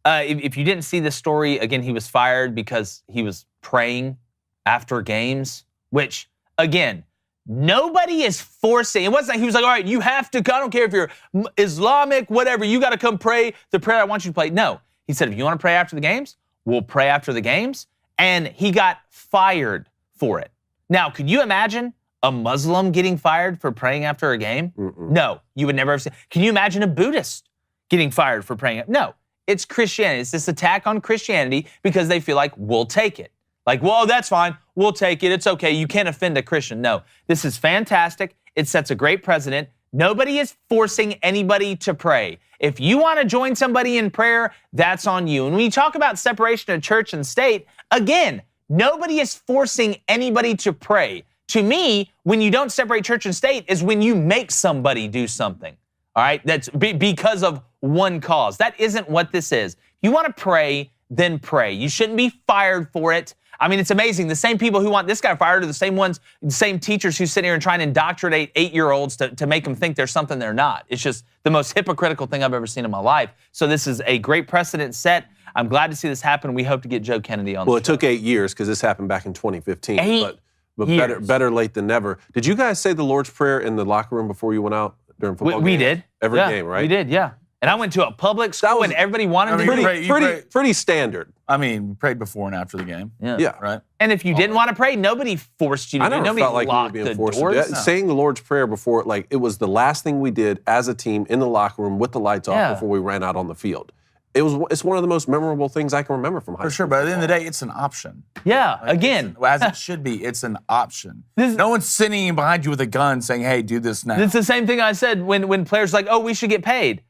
If you didn't see the story, again, he was fired because he was praying after games, which, again, nobody is forcing. It wasn't like he was like, all right, you have to, I don't care if you're Islamic, whatever, you got to come pray the prayer I want you to pray. No. He said, if you want to pray after the games, we'll pray after the games. And he got fired for it. Now, could you imagine a Muslim getting fired for praying after a game? No, you would never have seen. Can you imagine a Buddhist getting fired for praying? No. It's Christianity. It's this attack on Christianity because they feel like we'll take it. Like, well, that's fine. We'll take it. It's okay. You can't offend a Christian. No, this is fantastic. It sets a great precedent. Nobody is forcing anybody to pray. If you want to join somebody in prayer, that's on you. And when you talk about separation of church and state, again, nobody is forcing anybody to pray. To me, when you don't separate church and state is when you make somebody do something. All right, that's because of one cause. That isn't what this is. If you want to pray, then pray. You shouldn't be fired for it. I mean, it's amazing. The same people who want this guy fired are the same teachers who sit here and try and indoctrinate 8-year-olds to make them think they're something they're not. It's just the most hypocritical thing I've ever seen in my life. So this is a great precedent set. I'm glad to see this happen. We hope to get Joe Kennedy on the show. Well, it took 8 years because this happened back in 2015. 8 but years. better late than never. Did you guys say the Lord's Prayer in the locker room before you went out during football games? We did. Every game, right? We did, yeah. And I went to a public school and everybody wanted to. Pretty standard. I mean, we prayed before and after the game. Yeah. Right? And if you didn't want to pray, nobody forced you to. I never nobody felt like locked you were being the forced doors. to do that. Saying the Lord's Prayer before, like, it was the last thing we did as a team in the locker room with the lights off before we ran out on the field. It's one of the most memorable things I can remember from high school. For sure, but at the end of the day, it's an option. Yeah, again. As it should be, it's an option. No one's sitting behind you with a gun saying, hey, do this now. It's the same thing I said when players are like, oh, we should get paid.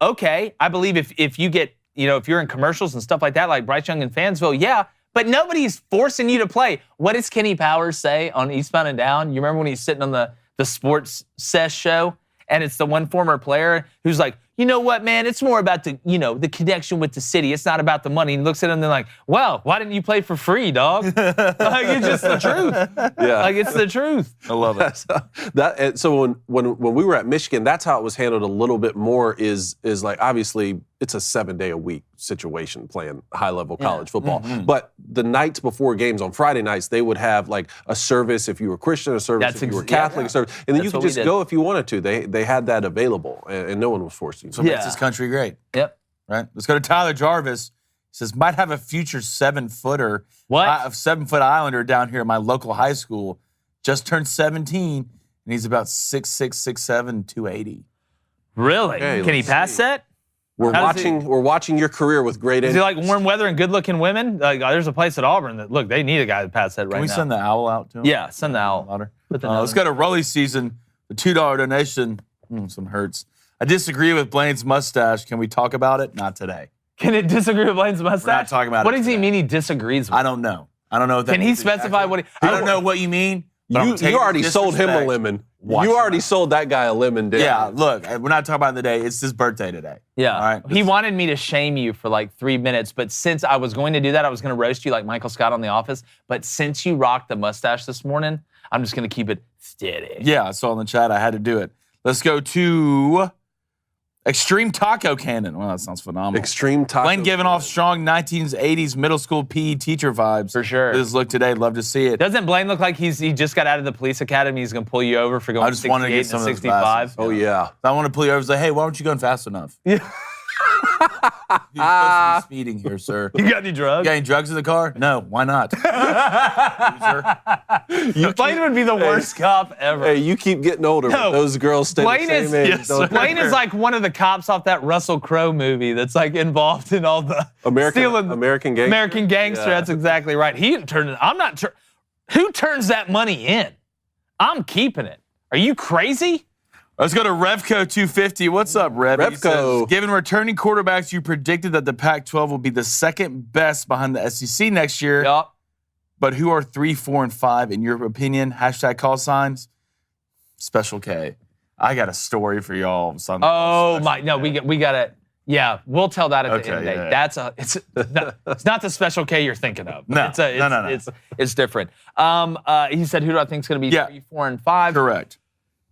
Okay, I believe if you get, if you're in commercials and stuff like that, like Bryce Young in Fansville, yeah, but nobody's forcing you to play. What does Kenny Powers say on Eastbound and Down? You remember when he's sitting on the sports sesh show? And it's the one former player who's like, you know what, man? It's more about the connection with the city. It's not about the money. And he looks at him and they're like, well, why didn't you play for free, dog? Like, it's just the truth. Yeah. Like, it's the truth. I love it. So when we were at Michigan, that's how it was handled a little bit more is like, obviously, it's a 7-day-a-week situation playing high-level college football. But the nights before games on Friday nights, they would have like a service if you were Christian, a service if you were Catholic, a service. And then you could just go if you wanted to. They had that available, and no one was forced you. So it makes this country great. Yep. Right? Let's go to Tyler Jarvis. He says, might have a future 7-footer. What? A 7-foot Islander down here at my local high school. Just turned 17, and he's about 6'6", 6'7", 280. Really? Okay, Can he pass that? We're watching your career with great Is interest. he like warm weather and good-looking women? Like, there's a place at Auburn that, look, they need a guy to pass that right now. Can we send the owl out to him? Yeah, send the owl. Louder. Put the Let's go to Rolly season. The $2 donation. Some hurts. I disagree with Blaine's mustache. Can we talk about it? Not today. Can it disagree with Blaine's mustache? We're not talking about what it does he today. mean he disagrees with? I don't know. I don't know. If that Can he means specify exactly. what he... I don't know what you mean. You already sold him a lemon. You already sold that guy a lemon, didn't Yeah, you? look, we're not talking about the day. It's his birthday today. Yeah. All right. He wanted me to shame you for like 3 minutes, but since I was going to do that, I was going to roast you like Michael Scott on The Office. But since you rocked the mustache this morning, I'm just going to keep it steady. Yeah, I saw in the chat. I had to do it. Let's go to Extreme Taco Cannon. Well, that sounds phenomenal. Extreme Taco. Blaine giving off strong 1980s middle school PE teacher vibes. For sure. This look today. Love to see it. Doesn't Blaine look like he just got out of the police academy? He's going to pull you over for going I just wanted to 68 get and some of those 65? glasses. Oh, yeah. I want to pull you over and say, hey, why aren't you going fast enough? Yeah. You're supposed to be speeding here, sir. You got any drugs? You got any drugs in the car? No, why not? Loser. Blaine would be the worst cop ever. Hey, you keep getting older, but those girls stay Blaine the is, same age. yes, don't they? Blaine is like one of the cops off that Russell Crowe movie that's like involved in all the American Gangster. American Gangster. Yeah. That's exactly right. I'm not who turns that money in? I'm keeping it. Are you crazy? Let's go to Revco 250. What's up, Rev? He Revco. says, given returning quarterbacks, you predicted that the Pac-12 will be the second best behind the SEC next year. Yup. But who are 3, 4, and 5 in your opinion? Hashtag call signs. Special K. I got a story for y'all. Oh my! No, we got it. Yeah, we'll tell that at the end of the day. Yeah. It's not the Special K you're thinking of. No, no. It's different. He said, who do I think is going to be 3, 4, and 5? Correct.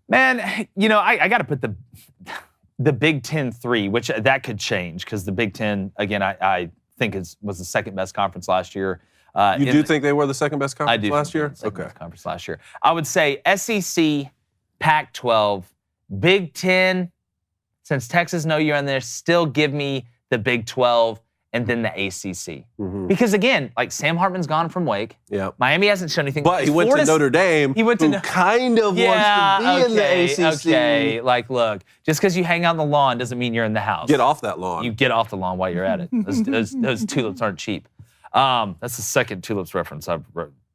Man, you know, I got to put the Big Ten 3, which that could change because the Big Ten, again, I think was the second best conference last year. You do think they were the second best conference last year? Okay. Conference last year. I would say SEC, Pac-12, Big Ten. Since Texas know you're in there, still give me the Big 12 and then the ACC. Mm-hmm. Because again, like Sam Hartman's gone from Wake. Yeah. Miami hasn't shown anything. But he went to Notre Dame. He went to kind of wants to be in the ACC. Okay, like look, just because you hang out on the lawn doesn't mean you're in the house. Get off that lawn. You get off the lawn while you're at it. Those tulips aren't cheap. That's the second tulips reference I've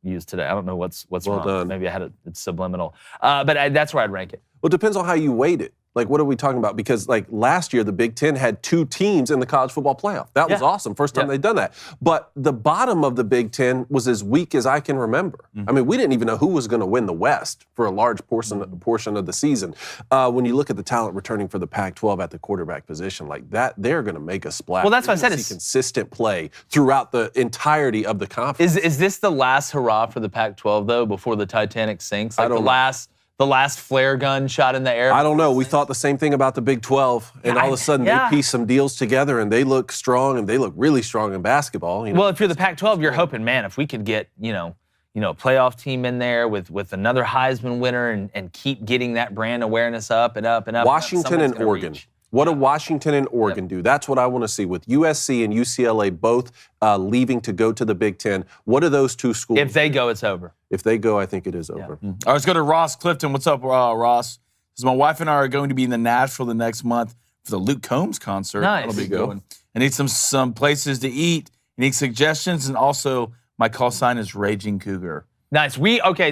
used today. I don't know what's well wrong. Done. Maybe it's subliminal. But that's where I'd rank it. Well, it depends on how you weight it. Like, what are we talking about? Because, like, last year, the Big Ten had 2 teams in the college football playoff. That was awesome. First time they'd done that. But the bottom of the Big Ten was as weak as I can remember. Mm-hmm. I mean, we didn't even know who was going to win the West for a large portion of the season. When you look at the talent returning for the Pac-12 at the quarterback position, like that, they're going to make a splash. Well, that's what I said. It's consistent play throughout the entirety of the conference. Is this the last hurrah for the Pac-12, though, before the Titanic sinks? Like I don't know. The last flare gun shot in the air? I don't know. We thought the same thing about the Big 12, and all of a sudden they piece some deals together, and they look strong, and they look really strong in basketball. You know? Well, if you're the Pac-12, you're hoping, man, if we could get a playoff team in there with another Heisman winner and keep getting that brand awareness up and up and up. Washington and Oregon. What do Washington and Oregon do? That's what I want to see with USC and UCLA both leaving to go to the Big Ten. What do those 2 schools If they go, it's over. If they go, I think it is over. All right, let's go to Ross Clifton. What's up, Ross? Because my wife and I are going to be in the Nashville the next month for the Luke Combs concert. Nice. That'll be going. I need some places to eat. I need suggestions, and also my call sign is Raging Cougar. Nice.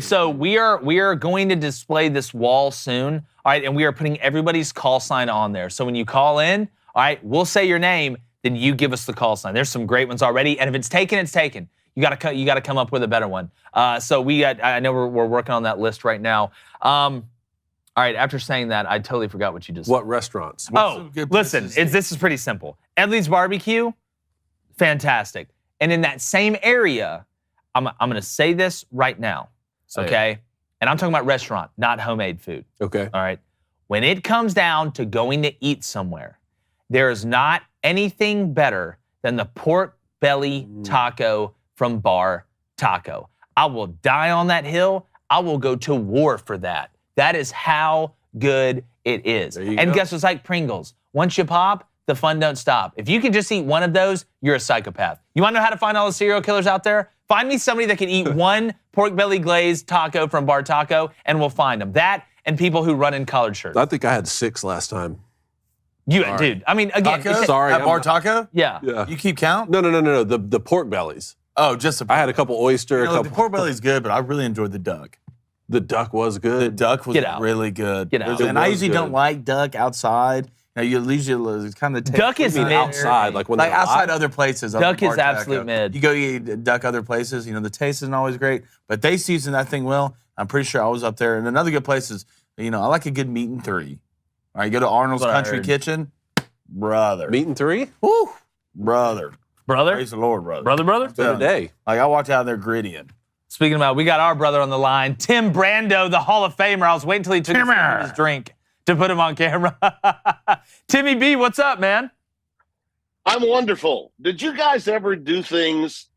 So we are going to display this wall soon. All right, and we are putting everybody's call sign on there. So when you call in, all right, we'll say your name, then you give us the call sign. There's some great ones already, and if it's taken, it's taken. You got to come up with a better one. So I know we're working on that list right now. All right, after saying that, I totally forgot what you just said. What restaurants? Listen, this is pretty simple. Edley's Barbecue, fantastic. And in that same area, I'm going to say this right now, okay? And I'm talking about restaurant, not homemade food. Okay. All right. When it comes down to going to eat somewhere, there is not anything better than the pork belly taco from Bar Taco. I will die on that hill. I will go to war for that. That is how good it is. And guess what's like Pringles? Once you pop, the fun don't stop. If you can just eat one of those, you're a psychopath. You want to know how to find all the serial killers out there? Find me somebody that can eat one pork belly glazed taco from Bar Taco, and we'll find them. That and people who run in collared shirts. I think I had 6 last time. Dude, I mean, again. Sorry. At Bar Taco? Yeah. You keep count? No. The pork bellies. Oh, just I had a couple oyster. The pork belly's good, but I really enjoyed the duck. The duck was good. The duck was really good. Get out. And I usually don't like duck outside. You usually kind of duck is mid. Outside, like outside other places. Duck is absolute mid. You go eat duck other places. The taste isn't always great, but they season that thing well. I'm pretty sure I was up there. And another good place is, I like a good meat and 3. All right, you go to Arnold's Country Kitchen, brother. Meat and 3? Woo, brother. Praise the Lord, brother. Brother. Good day. Like I walked out there grittying. Speaking about, we got our brother on the line, Tim Brando, the Hall of Famer. I was waiting until he took his drink to put him on camera. Timmy B, what's up, man? I'm wonderful. Did you guys ever do things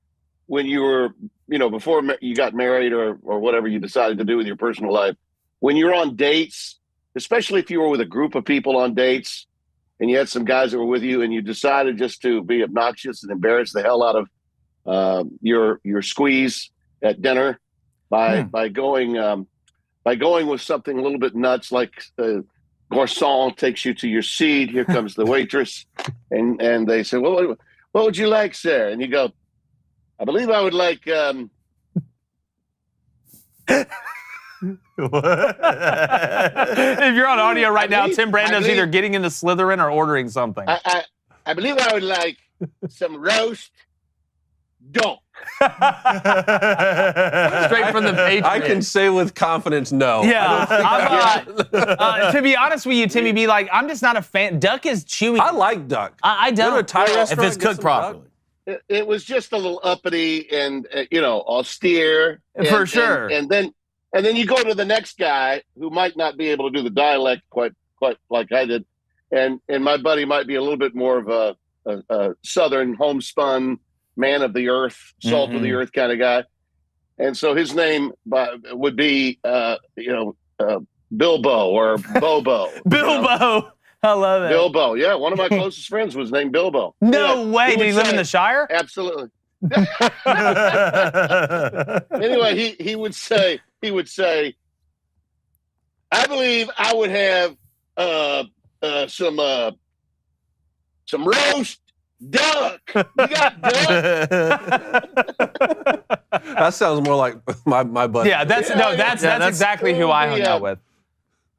when you were, before you got married or whatever you decided to do with your personal life, when you were on dates, especially if you were with a group of people on dates and you had some guys that were with you and you decided just to be obnoxious and embarrass the hell out of your squeeze at dinner by going with something a little bit nuts, like Garçon takes you to your seat. Here comes the waitress, and they say, "Well, what would you like, sir?" And you go, "I believe I would like If you're on audio right now, Tim Brando's either getting into Slytherin or ordering something. I believe I would like some roast duck. Straight from the Patriots. I can say with confidence, no. Yeah. To be honest with you, Timmy B, like, I'm just not a fan. Duck is chewy. I like duck. I don't. Go to a Thai restaurant, If it's get cooked some properly. It was just a little uppity and austere. For sure. And then you go to the next guy who might not be able to do the dialect quite like I did, and my buddy might be a little bit more of a southern homespun man of the earth, salt of the earth kind of guy, and so his name would be Bilbo or Bobo. Bilbo. I love it. Bilbo, yeah. One of my closest friends was named Bilbo. No way. Did he live in the Shire? Absolutely. Anyway, he would say, I believe I would have some roast duck. You got duck? That sounds more like my buddy. Yeah, that's exactly who I hung out with.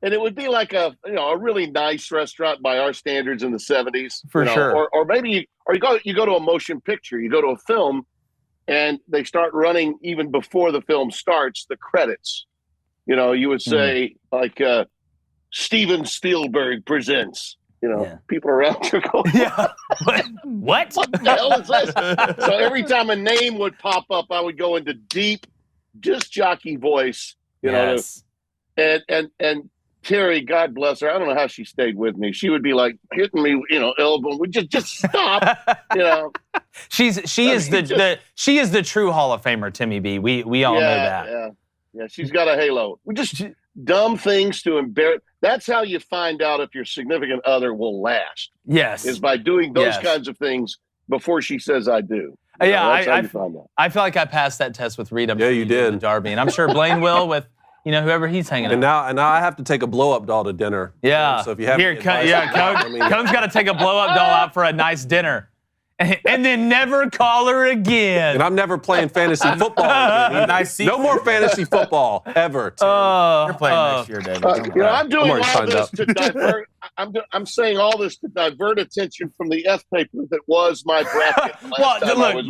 And it would be like a really nice restaurant by our standards in the 70s. For sure. Or maybe you go to a motion picture, you go to a film, and they start running even before the film starts, the credits. You would say like Steven Spielberg presents. People around you go, yeah. What? What the hell is this? So every time a name would pop up, I would go into deep disc jockey voice. Yes. And Terry, God bless her. I don't know how she stayed with me. She would be like hitting me, elbow. We just stop, She is the true Hall of Famer, Timmy B. We all know that. Yeah. She's got a halo. We just dumb things to embarrass. That's how you find out if your significant other will last. Yes, is by doing those kinds of things before she says I do. I feel like I passed that test with Reed. Yeah, you did, Darby, and I'm sure Blaine will with. Whoever he's hanging out. And now I have to take a blow-up doll to dinner. Yeah. So if you have Cone's got to take a blow-up doll out for a nice dinner. And then never call her again. And I'm never playing fantasy football again. No more fantasy football ever. You're playing next year, David. I'm doing all this to divert. I'm saying all this to divert attention from the F paper that was my bracket.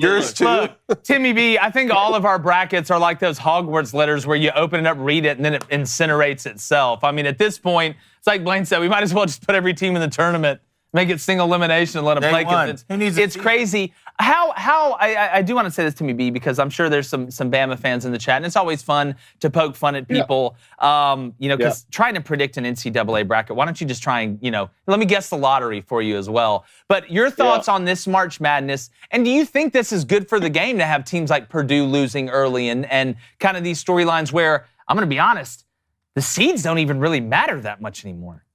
Yours too. Look, Timmy B, I think all of our brackets are like those Hogwarts letters where you open it up, read it, and then it incinerates itself. I mean, at this point, it's like Blaine said, we might as well just put every team in the tournament. Make it single elimination and let them play. It's crazy. I do want to say this, Timmy B, because I'm sure there's some Bama fans in the chat, and it's always fun to poke fun at people. Because trying to predict an NCAA bracket, why don't you just try and let me guess the lottery for you as well. But your thoughts on this March Madness, and do you think this is good for the game to have teams like Purdue losing early and kind of these storylines where I'm going to be honest, the seeds don't even really matter that much anymore?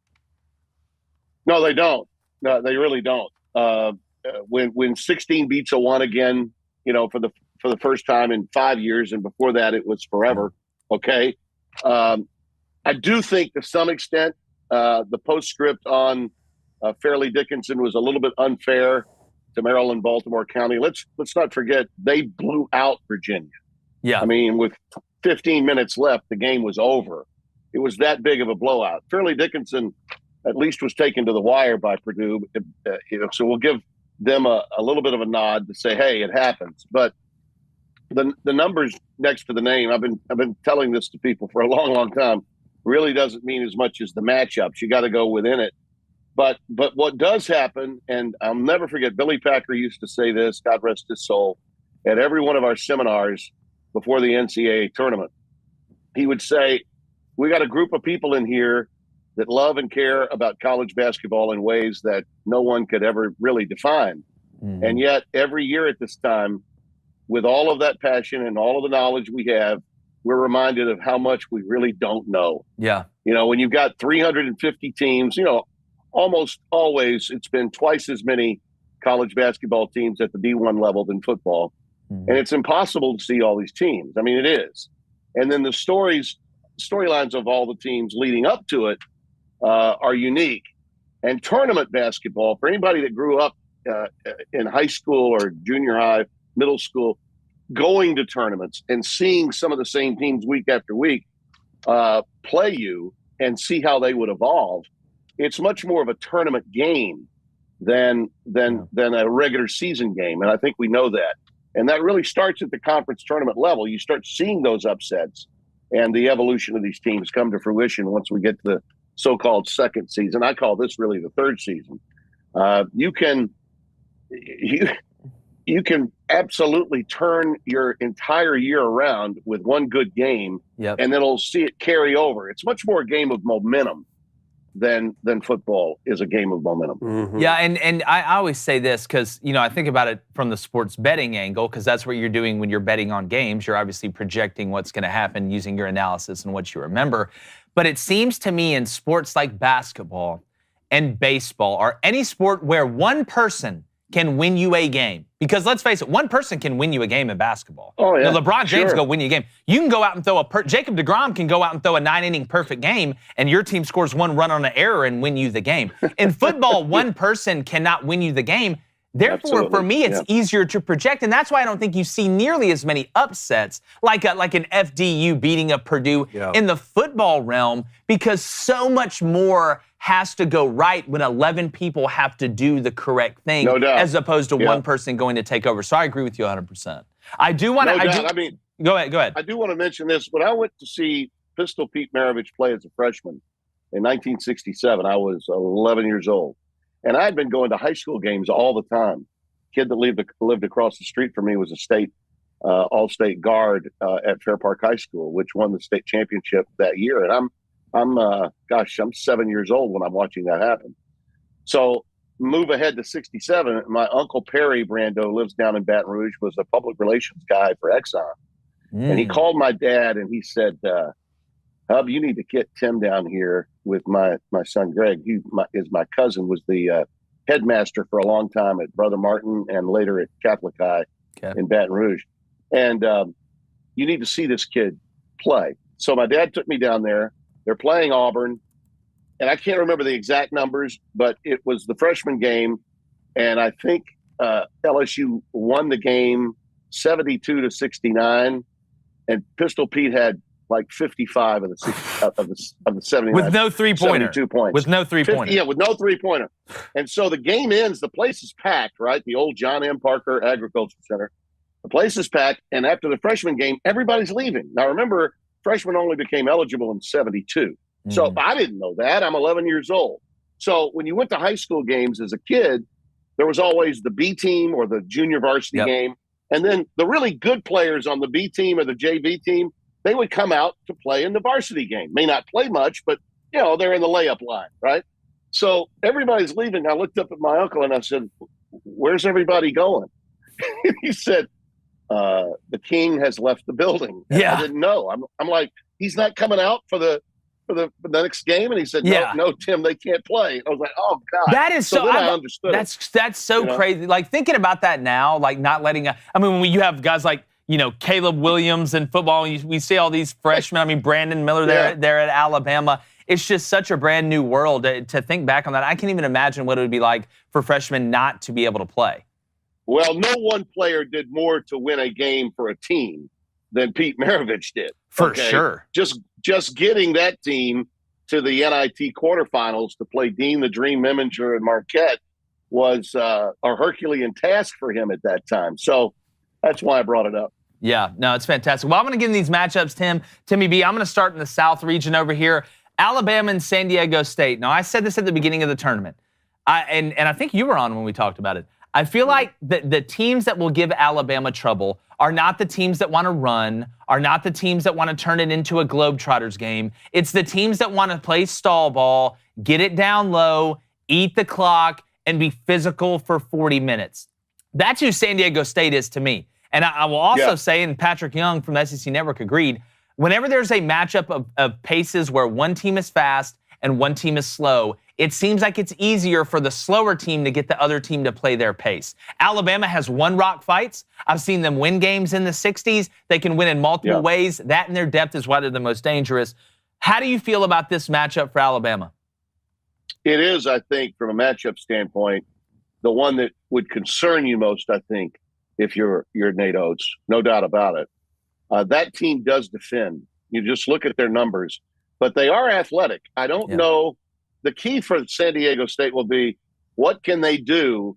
No, they don't. No, they really don't. When 16 beats a 1 again, for the first time in 5 years, and before that it was forever. Okay, I do think to some extent the postscript on Fairleigh Dickinson was a little bit unfair to Maryland, Baltimore County. Let's not forget they blew out Virginia. Yeah, I mean, with 15 minutes left, the game was over. It was that big of a blowout. Fairleigh Dickinson at least was taken to the wire by Purdue, so we'll give them a little bit of a nod to say, hey, it happens. But the numbers next to the name, I've been telling this to people for a long, long time, really doesn't mean as much as the matchups. You got to go within it. But what does happen, and I'll never forget, Billy Packer used to say this, God rest his soul, at every one of our seminars before the NCAA tournament. He would say, we got a group of people in here that love and care about college basketball in ways that no one could ever really define. Mm-hmm. And yet every year at this time, with all of that passion and all of the knowledge we have, we're reminded of how much we really don't know. Yeah. When you've got 350 teams, almost always it's been twice as many college basketball teams at the D1 level than football. Mm-hmm. And it's impossible to see all these teams. I mean, it is. And then the storylines of all the teams leading up to it are unique. And tournament basketball, for anybody that grew up in high school or junior high, middle school, going to tournaments and seeing some of the same teams week after week, play you and see how they would evolve. It's much more of a tournament game than a regular season game, and I think we know that. And that really starts at the conference tournament level. You start seeing those upsets and the evolution of these teams come to fruition once we get to the so-called second season. I call this really the third season. You can absolutely turn your entire year around with one good game, and then it'll see it carry over. It's much more a game of momentum than football is a game of momentum. Mm-hmm. Yeah, and I always say this because, I think about it from the sports betting angle, because that's what you're doing when you're betting on games. You're obviously projecting what's going to happen using your analysis and what you remember. But it seems to me in sports like basketball and baseball, or any sport where one person can win you a game. Because let's face it, one person can win you a game in basketball. Oh, yeah. LeBron James go win you a game. You can go out and Jacob deGrom can go out and throw a 9-inning perfect game, and your team scores one run on an error and win you the game. In football, one person cannot win you the game. Therefore, for me, it's easier to project, and that's why I don't think you see nearly as many upsets like an FDU beating a Purdue in the football realm, because so much more has to go right when 11 people have to do the correct thing, as opposed to one person going to take over. So I agree with you 100%. I do want to. Go ahead. I do want to mention this. When I went to see Pistol Pete Maravich play as a freshman in 1967, I was 11 years old. And I had been going to high school games all the time. Kid that lived across the street from me was a state all-state guard at Fair Park High School, which won the state championship that year. And I'm 7 years old when I'm watching that happen. So move ahead to 67. My uncle Perry Brando lives down in Baton Rouge, was a public relations guy for Exxon. And he called my dad and he said, Hub, you need to get Tim down here with my son Greg. He is my cousin, was the headmaster for a long time at Brother Martin and later at Catholic High in Baton Rouge. And you need to see this kid play. So my dad took me down there. They're playing Auburn, and I can't remember the exact numbers, but it was the freshman game, and I think LSU won the game 72-69, and Pistol Pete had like 55 of the 79. With no three-pointer. 72 points. With no three-pointer. Yeah, with no three-pointer. And so the game ends, the place is packed, right? The old John M. Parker Agriculture Center. The place is packed, and after the freshman game, everybody's leaving. Now, remember, freshmen only became eligible in 72. So I didn't know that. I'm 11 years old. So when you went to high school games as a kid, there was always the B team or the junior varsity game. And then the really good players on the B team or the JV team, they would come out to play in the varsity game. May not play much, but, they're in the layup line, right? So everybody's leaving. I looked up at my uncle and I said, where's everybody going? He said, the king has left the building. And I didn't know. I'm like, he's not coming out for the next game. And he said, no, Tim, they can't play. I was like, oh God. That is so, I understood. That's so crazy. Like thinking about that now, like not letting, when you have guys like, Caleb Williams in football, we see all these freshmen. Brandon Miller there at Alabama. It's just such a brand new world to think back on that. I can't even imagine what it would be like for freshmen not to be able to play. Well, no one player did more to win a game for a team than Pete Maravich did. For sure. Just getting that team to the NIT quarterfinals to play Dean the Dream Meminger and Marquette was a Herculean task for him at that time. So that's why I brought it up. Yeah, no, it's fantastic. Well, I'm going to get in these matchups, Timmy B. I'm going to start in the South region over here. Alabama and San Diego State. Now, I said this at the beginning of the tournament, and I think you were on when we talked about it. I feel like the teams that will give Alabama trouble are not the teams that want to run, are not the teams that want to turn it into a Globetrotters game. It's the teams that want to play stall ball, get it down low, eat the clock, and be physical for 40 minutes. That's who San Diego State is to me. And I will also say, and Patrick Young from the SEC Network agreed, whenever there's a matchup of paces where one team is fast and one team is slow, it seems like it's easier for the slower team to get the other team to play their pace. Alabama has won rock fights. I've seen them win games in the 60s. They can win in multiple ways. That and their depth is why they're the most dangerous. How do you feel about this matchup for Alabama? It is, I think, from a matchup standpoint, the one that would concern you most, I think, if you're Nate Oates, no doubt about it. That team does defend You just look at their numbers. But they are athletic. I don't know. The key for San Diego State will be what can they do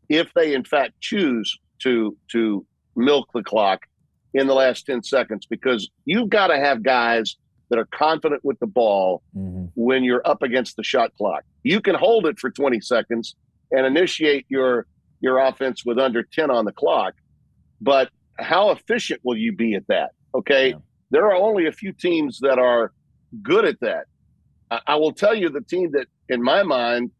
if they, in fact, choose to milk the clock in the last 10 seconds, because you've got to have guys that are confident with the ball when you're up against the shot clock. You can hold it for 20 seconds and initiate your offense with under 10 on the clock, but how efficient will you be at that? Okay. There are only a few teams that are good at that. I will tell you the team that, in my mind,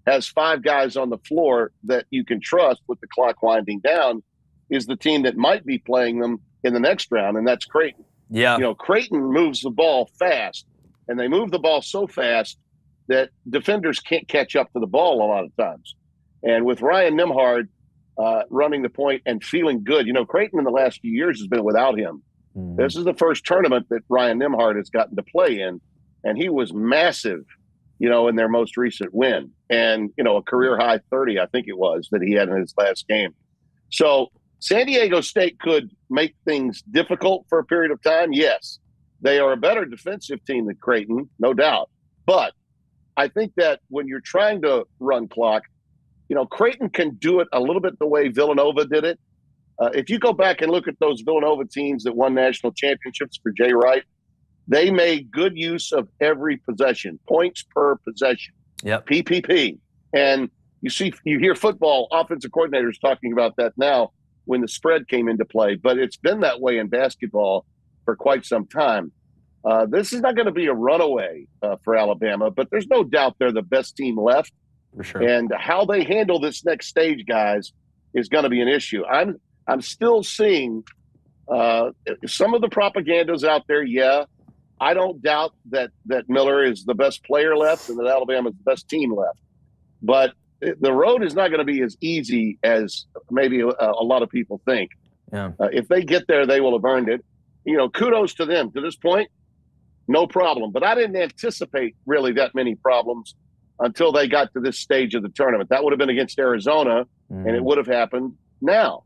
has 5 guys on the floor that you can trust with the clock winding down is the team that might be playing them in the next round, and that's Creighton. Yeah. You know, Creighton moves the ball fast, and they move the ball so fast that defenders can't catch up to the ball a lot of times. And with Ryan Nembhard running the point and feeling good, you know, Creighton in the last few years has been without him. This is the first tournament that Ryan Nembhard has gotten to play in, and he was massive, you know, in their most recent win. And, you know, a career high 30, I think it was, that he had in his last game. So San Diego State could make things difficult for a period of time. Yes, they are a better defensive team than Creighton, no doubt. But I think that when you're trying to run clock, you know, Creighton can do it a little bit the way Villanova did it. If you go back and look at those Villanova teams that won national championships for Jay Wright, they made good use of every possession, points per possession, PPP. And you hear football offensive coordinators talking about that now when the spread came into play, but it's been that way in basketball for quite some time. This is not going to be a runaway for Alabama, but there's no doubt they're the best team left. For sure. And how they handle this next stage, guys, is going to be an issue. I'm still seeing some of the propagandas out there. Yeah, I don't doubt that Miller is the best player left and that Alabama is the best team left. But the road is not going to be as easy as maybe a lot of people think. Yeah. If they get there, they will have earned it. You know, kudos to them. To this point, no problem. But I didn't anticipate really that many problems until they got to this stage of the tournament. That would have been against Arizona, and it would have happened now.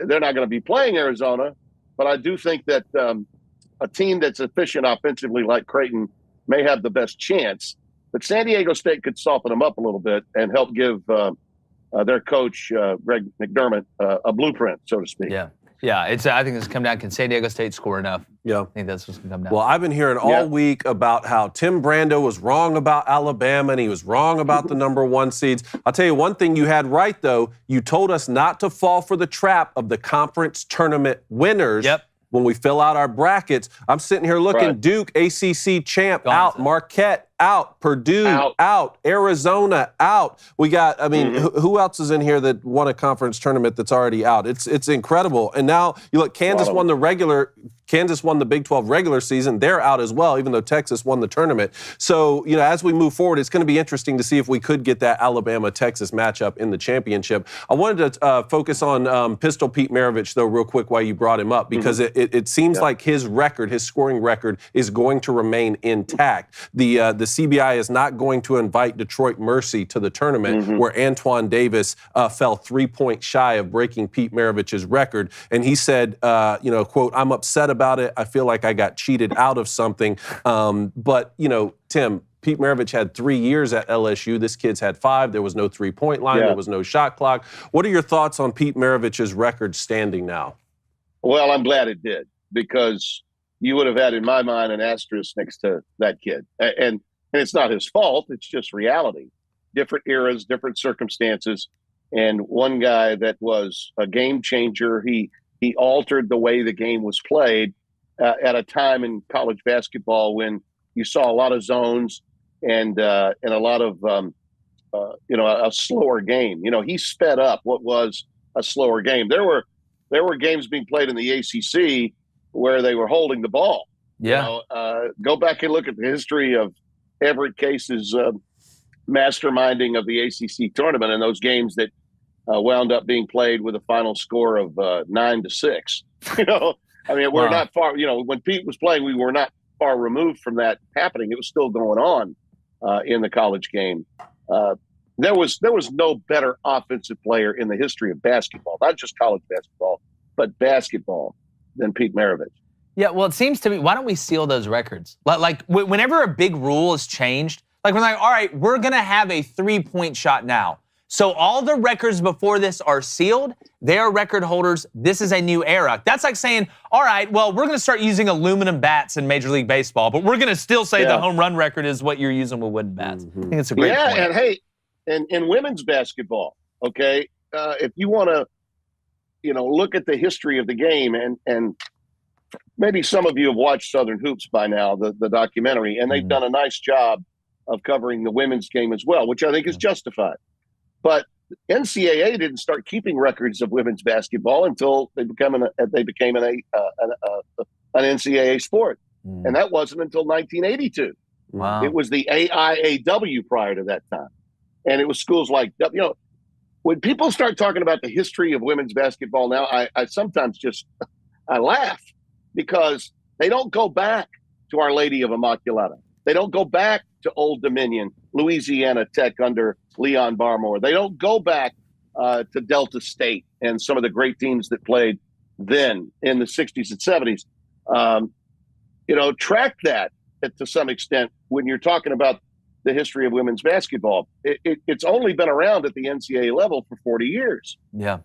They're not going to be playing Arizona, but I do think that a team that's efficient offensively like Creighton may have the best chance. But San Diego State could soften them up a little bit and help give their coach, Greg McDermott, a blueprint, so to speak. Yeah. Yeah, I think this come down. Can San Diego State score enough? Yeah. I think that's what's going to come down. Well, I've been hearing all week about how Tim Brando was wrong about Alabama and he was wrong about the number 1 seeds. I'll tell you one thing you had right, though. You told us not to fall for the trap of the conference tournament winners. When we fill out our brackets. I'm sitting here looking, Duke, ACC champ, out. Marquette, out. Purdue, out. Arizona, out. We got, I mean, who else is in here that won a conference tournament that's already out? It's incredible. And now, you look, Kansas won the Big 12 regular season. They're out as well, even though Texas won the tournament. So, you know, as we move forward, it's going to be interesting to see if we could get that Alabama-Texas matchup in the championship. I wanted to focus on Pistol Pete Maravich, though, real quick while you brought him up, because it seems like his scoring record, is going to remain intact. The CBI is not going to invite Detroit Mercy to the tournament, where Antoine Davis fell 3 points shy of breaking Pete Maravich's record. And he said, you know, quote, "I'm upset about it. I feel like I got cheated out of something." But, you know, Tim, Pete Maravich had 3 years at LSU. This kid's had 5. There was no 3-point line. There was no shot clock. What are your thoughts on Pete Maravich's record standing now? Well, I'm glad it did, because you would have had, in my mind, an asterisk next to that kid. And it's not his fault. It's just reality. Different eras, different circumstances. And one guy that was a game changer, he altered the way the game was played at a time in college basketball when you saw a lot of zones and a lot of, you know, a slower game. You know, he sped up what was a slower game. There were games being played in the ACC where they were holding the ball. Yeah. You know, go back and look at the history of Everett Case's masterminding of the ACC tournament and those games that wound up being played with a final score of 9-6. You know, I mean, we're not far. You know, when Pete was playing, we were not far removed from that happening. It was still going on in the college game. There was no better offensive player in the history of basketball, not just college basketball, but basketball, than Pete Maravich. Yeah, well, it seems to me, why don't we seal those records? Like whenever a big rule is changed, like we're like, all right, we're going to have a 3-point shot now. So all the records before this are sealed. They are record holders. This is a new era. That's like saying, all right, well, we're going to start using aluminum bats in Major League Baseball, but we're going to still say the home run record is what you're using with wooden bats. I think it's a great point. And hey, in women's basketball, okay, if you want to, look at the history of the game, and maybe some of you have watched Southern Hoops by now, the documentary, and they've done a nice job of covering the women's game as well, which I think is justified. But NCAA didn't start keeping records of women's basketball until they became an NCAA sport, and that wasn't until 1982. Wow. It was the AIAW prior to that time, and it was schools like when people start talking about the history of women's basketball now, I sometimes just I laugh because they don't go back to Our Lady of Immaculata. They don't go back to Old Dominion, Louisiana Tech under Leon Barmore. They don't go back to Delta State and some of the great teams that played then in the 60s and 70s. Track that to some extent when you're talking about the history of women's basketball. It's only been around at the NCAA level for 40 years. Yeah.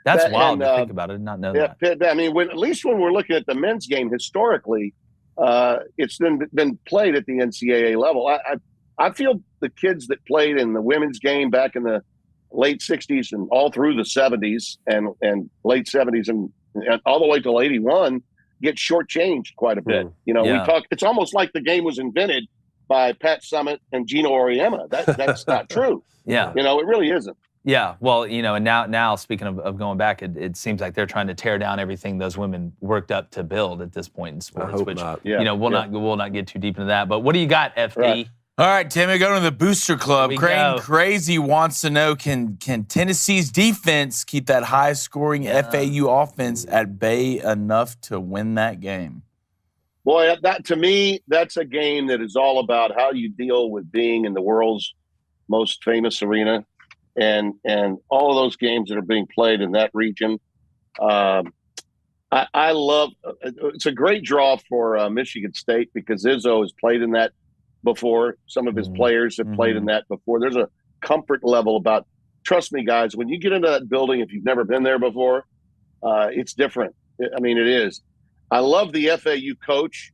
That's wild to think about it. I did not know that. I mean, at least when we're looking at the men's game historically, it's been played at the NCAA level. I feel the kids that played in the women's game back in the late 60s and all through the 70s and late 70s and all the way till 81 get shortchanged quite a bit. We talk. It's almost like the game was invented by Pat Summitt and Gino Auriemma. That's not true. Yeah. It really isn't. Yeah, well, and now speaking of going back, it seems like they're trying to tear down everything those women worked up to build at this point in sports. I hope which not. We'll not get too deep into that. But what do you got, FD? Right. All right, Timmy, going to the Booster Club. Crane Crazy wants to know, can Tennessee's defense keep that high-scoring FAU offense at bay enough to win that game? Boy, to me, that's a game that is all about how you deal with being in the world's most famous arena. And all of those games that are being played in that region, I love. It's a great draw for Michigan State because Izzo has played in that before. Some of his players have played in that before. There's a comfort level about. Trust me, guys. When you get into that building, if you've never been there before, it's different. I mean, it is. I love the FAU coach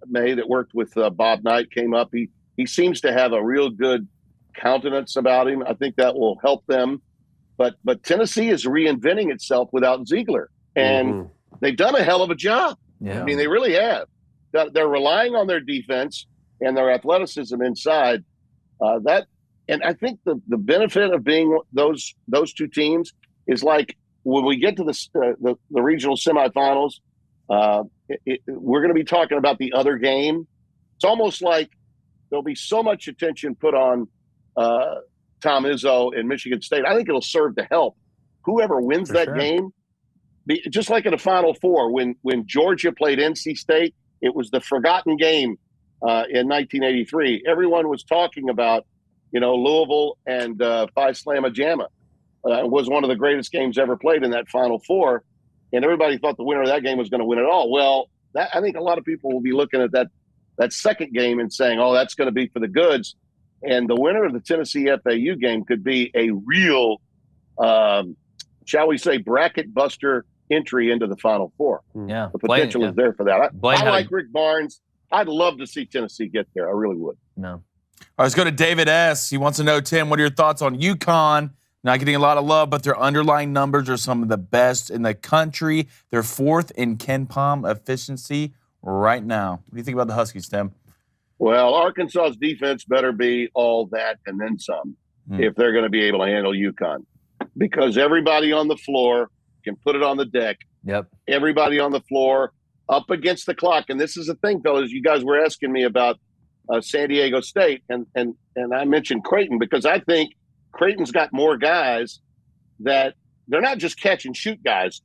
May that worked with Bob Knight. Came up. He seems to have a real good countenance about him. I think that will help them. But Tennessee is reinventing itself without Ziegler, and they've done a hell of a job. Yeah. I mean, they really have. They're relying on their defense and their athleticism inside. And I think the benefit of being those two teams is like when we get to the regional semifinals, we're going to be talking about the other game. It's almost like there'll be so much attention put on Tom Izzo in Michigan State. I think it'll serve to help whoever wins that game. Just like in the Final Four, when Georgia played NC State, it was the forgotten game in 1983. Everyone was talking about, Louisville and Phi Slamma Jamma. It was one of the greatest games ever played in that Final Four, and everybody thought the winner of that game was going to win it all. Well, I think a lot of people will be looking at that second game and saying, "Oh, that's going to be for the goods." And the winner of the Tennessee FAU game could be a real, shall we say, bracket buster entry into the Final Four. Yeah, the potential is there for that. I like Rick Barnes. I'd love to see Tennessee get there. I really would. No. All right, let's go to David S. He wants to know, Tim, what are your thoughts on UConn? Not getting a lot of love, but their underlying numbers are some of the best in the country. They're fourth in KenPom efficiency right now. What do you think about the Huskies, Tim? Well, Arkansas's defense better be all that and then some if they're going to be able to handle UConn, because everybody on the floor can put it on the deck. Yep. Everybody on the floor up against the clock. And this is the thing, fellas, you guys were asking me about San Diego State, and I mentioned Creighton because I think Creighton's got more guys that they're not just catch and shoot guys.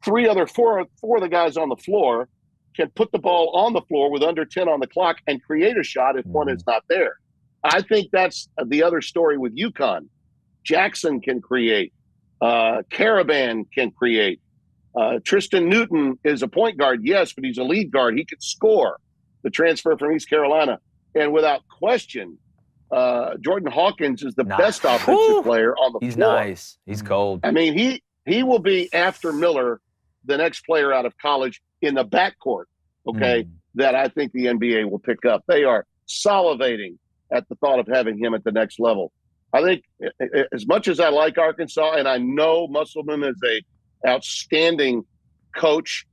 Four of the guys on the floor can put the ball on the floor with under 10 on the clock and create a shot if one is not there. I think that's the other story with UConn. Jackson can create. Caravan can create. Tristan Newton is a point guard, yes, but he's a lead guard. He could score. The transfer from East Carolina. And without question, Jordan Hawkins is the best offensive player on the floor. He's nice. He's cold. I mean, he will be, after Miller, the next player out of college in the backcourt, that I think the NBA will pick up. They are salivating at the thought of having him at the next level. I think as much as I like Arkansas, and I know Musselman is a outstanding coach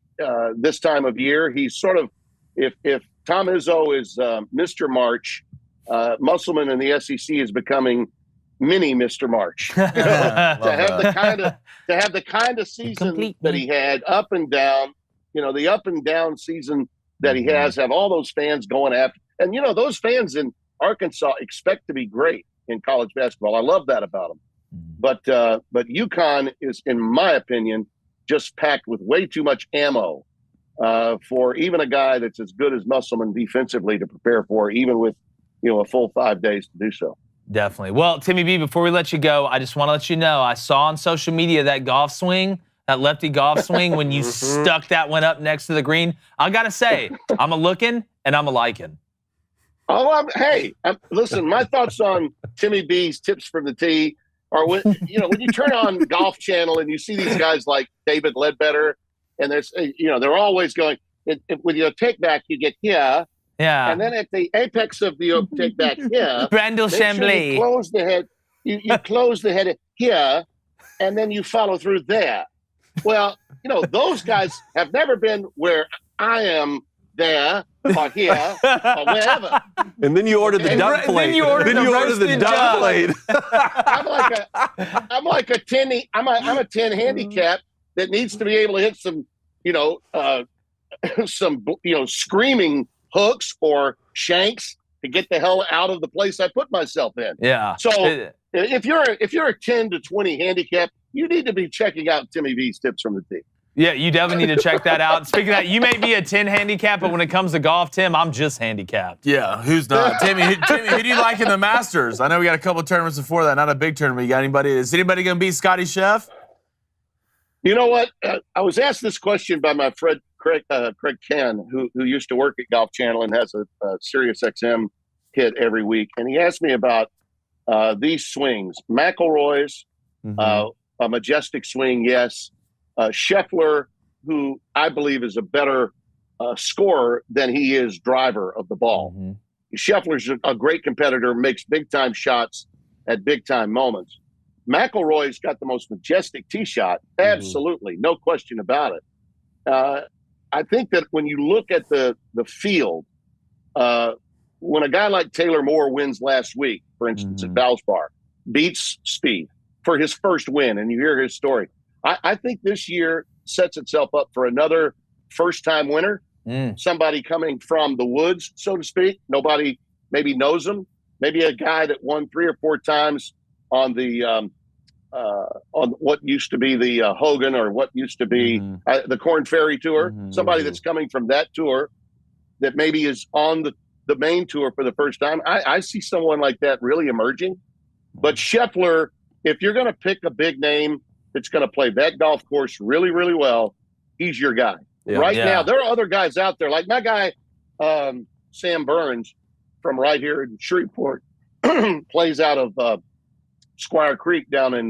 this time of year, he's sort of, if Tom Izzo is Mr. March, Musselman in the SEC is becoming mini Mr. March. to have the kind of season that he had, up and down, the up and down season that he has, have all those fans going after. And, those fans in Arkansas expect to be great in college basketball. I love that about them. But UConn is, in my opinion, just packed with way too much ammo for even a guy that's as good as Musselman defensively to prepare for, even with, a full 5 days to do so. Definitely. Well, Timmy B, before we let you go, I just want to let you know, I saw on social media that golf swing, that lefty golf swing, when you stuck that one up next to the green. I got to say, I'm a-looking and I'm a-liking. Oh, listen, my thoughts on Timmy B's tips from the tee are when you turn on Golf Channel and you see these guys like David Ledbetter, and there's, they're always going, with your take back, you get here. Yeah. And then at the apex of the take back here, Brandel Chambly. You close the head. You close the head here, and then you follow through there. Well, those guys have never been where I am there or here or wherever. And then you order the duck plate. Then you order the duck plate. I'm like a 10. I'm a 10 handicap that needs to be able to hit some, screaming hooks or shanks to get the hell out of the place I put myself in. Yeah. So if you're a 10 to 20 handicap, you need to be checking out Timmy V's tips from the tee. Yeah, you definitely need to check that out. Speaking of that, you may be a 10 handicap, but when it comes to golf, Tim, I'm just handicapped. Yeah, who's not? Timmy, who do you like in the Masters? I know we got a couple of tournaments before that, not a big tournament. You got anybody? Is anybody going to beat Scotty Chef? You know what? I was asked this question by my friend Craig Ken, who used to work at Golf Channel and has a Sirius XM hit every week. And he asked me about these swings. McIlroy's, a majestic swing, yes. Scheffler, who I believe is a better scorer than he is driver of the ball. Scheffler's a great competitor, makes big-time shots at big-time moments. McIlroy's got the most majestic tee shot, absolutely, no question about it. I think that when you look at the field, when a guy like Taylor Moore wins last week, for instance, at Valspar, beats Speed for his first win, and you hear his story, I think this year sets itself up for another first-time winner, somebody coming from the woods, so to speak. Nobody maybe knows him. Maybe a guy that won 3 or 4 times on the on what used to be the Hogan, or what used to be the Korn Ferry Tour. Somebody that's coming from that tour that maybe is on the main tour for the first time. I see someone like that really emerging. But Scheffler, if you're going to pick a big name that's going to play that golf course really, really well, he's your guy. Now, there are other guys out there, like my guy, Sam Burns, from right here in Shreveport, plays out of Squire Creek down in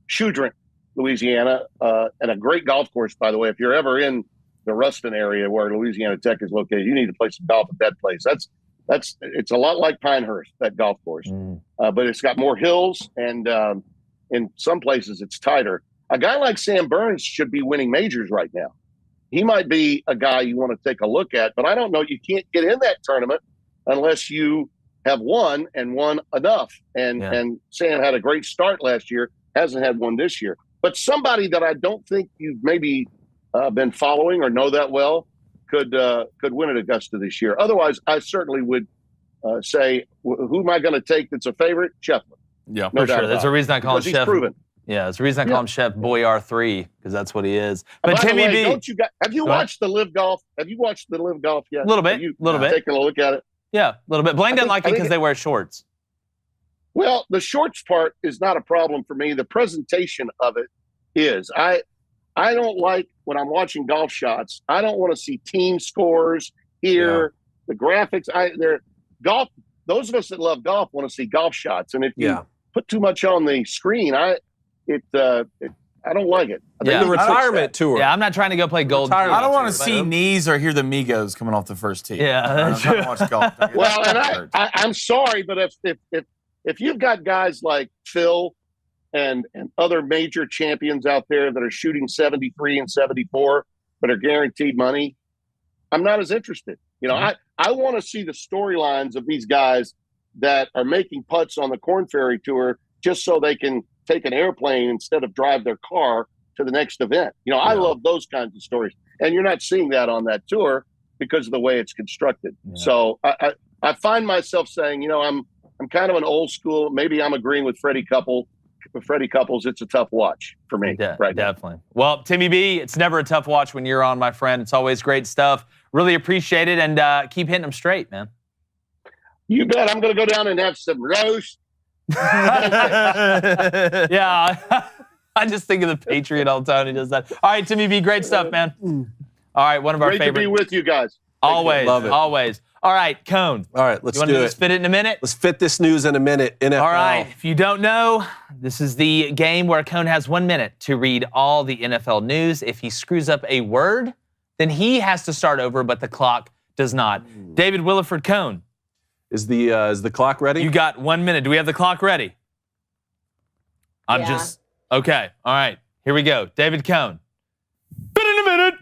Shoedrink, Louisiana, and a great golf course, by the way. If you're ever in the Ruston area where Louisiana Tech is located, you need to play some golf at that place. It's a lot like Pinehurst, that golf course, but it's got more hills, and in some places it's tighter. A guy like Sam Burns should be winning majors right now. He might be a guy you want to take a look at, but I don't know. You can't get in that tournament unless you have won enough. And Sam had a great start last year, hasn't had one this year. But somebody that I don't think you've maybe been following or know that well could win at Augusta this year. Otherwise, I certainly would say, who am I going to take that's a favorite? Scheffler. Yeah, for sure. There's a reason I call him Chef. He's proven. Yeah, there's a reason I call him Chef Boyar 3, because that's what he is. But by Timmy the way, B, have you watched the Live Golf? Have you watched the Live Golf yet? A little bit. Taking a look at it? Yeah, a little bit. Blaine doesn't like it because they wear shorts. Well, the shorts part is not a problem for me. The presentation of it is. I I don't like when I'm watching golf shots. I don't want to see team scores here. The graphics. Golf. Those of us that love golf want to see golf shots, and if you put too much on the screen, I don't like it. The retirement tour. Yeah, I'm not trying to go play golf. I don't want to see knees or hear the Migos coming off the first tee. Yeah, that's I don't watch golf. Well, and I'm sorry, but if you've got guys like Phil and other major champions out there that are shooting 73 and 74 but are guaranteed money, I'm not as interested. I want to see the storylines of these guys that are making putts on the Korn Ferry Tour just so they can take an airplane instead of drive their car to the next event. I love those kinds of stories. And you're not seeing that on that tour because of the way it's constructed. Yeah. So I find myself saying, I'm kind of an old school, maybe I'm agreeing with Freddie Couples. It's a tough watch for me right now. Definitely. Well, Timmy B, it's never a tough watch when you're on, my friend. It's always great stuff. Really appreciate it, and keep hitting them straight, man. You bet. I'm going to go down and have some roast. Yeah, I just think of the Patriot all the time. He does that. All right, Timmy B, great stuff, man. All right, one of our favorite. Great to be with you guys. Always, love it. Always. All right, Cone. All right, let's do it. You want to fit it in a minute? Let's fit this news in a minute. NFL. All right, if you don't know, this is the game where Cone has 1 minute to read all the NFL news. If he screws up a word, then he has to start over, but the clock does not. David Williford Cone. Is the clock ready? You got 1 minute. Do we have the clock ready? Okay. All right. Here we go. David Cone.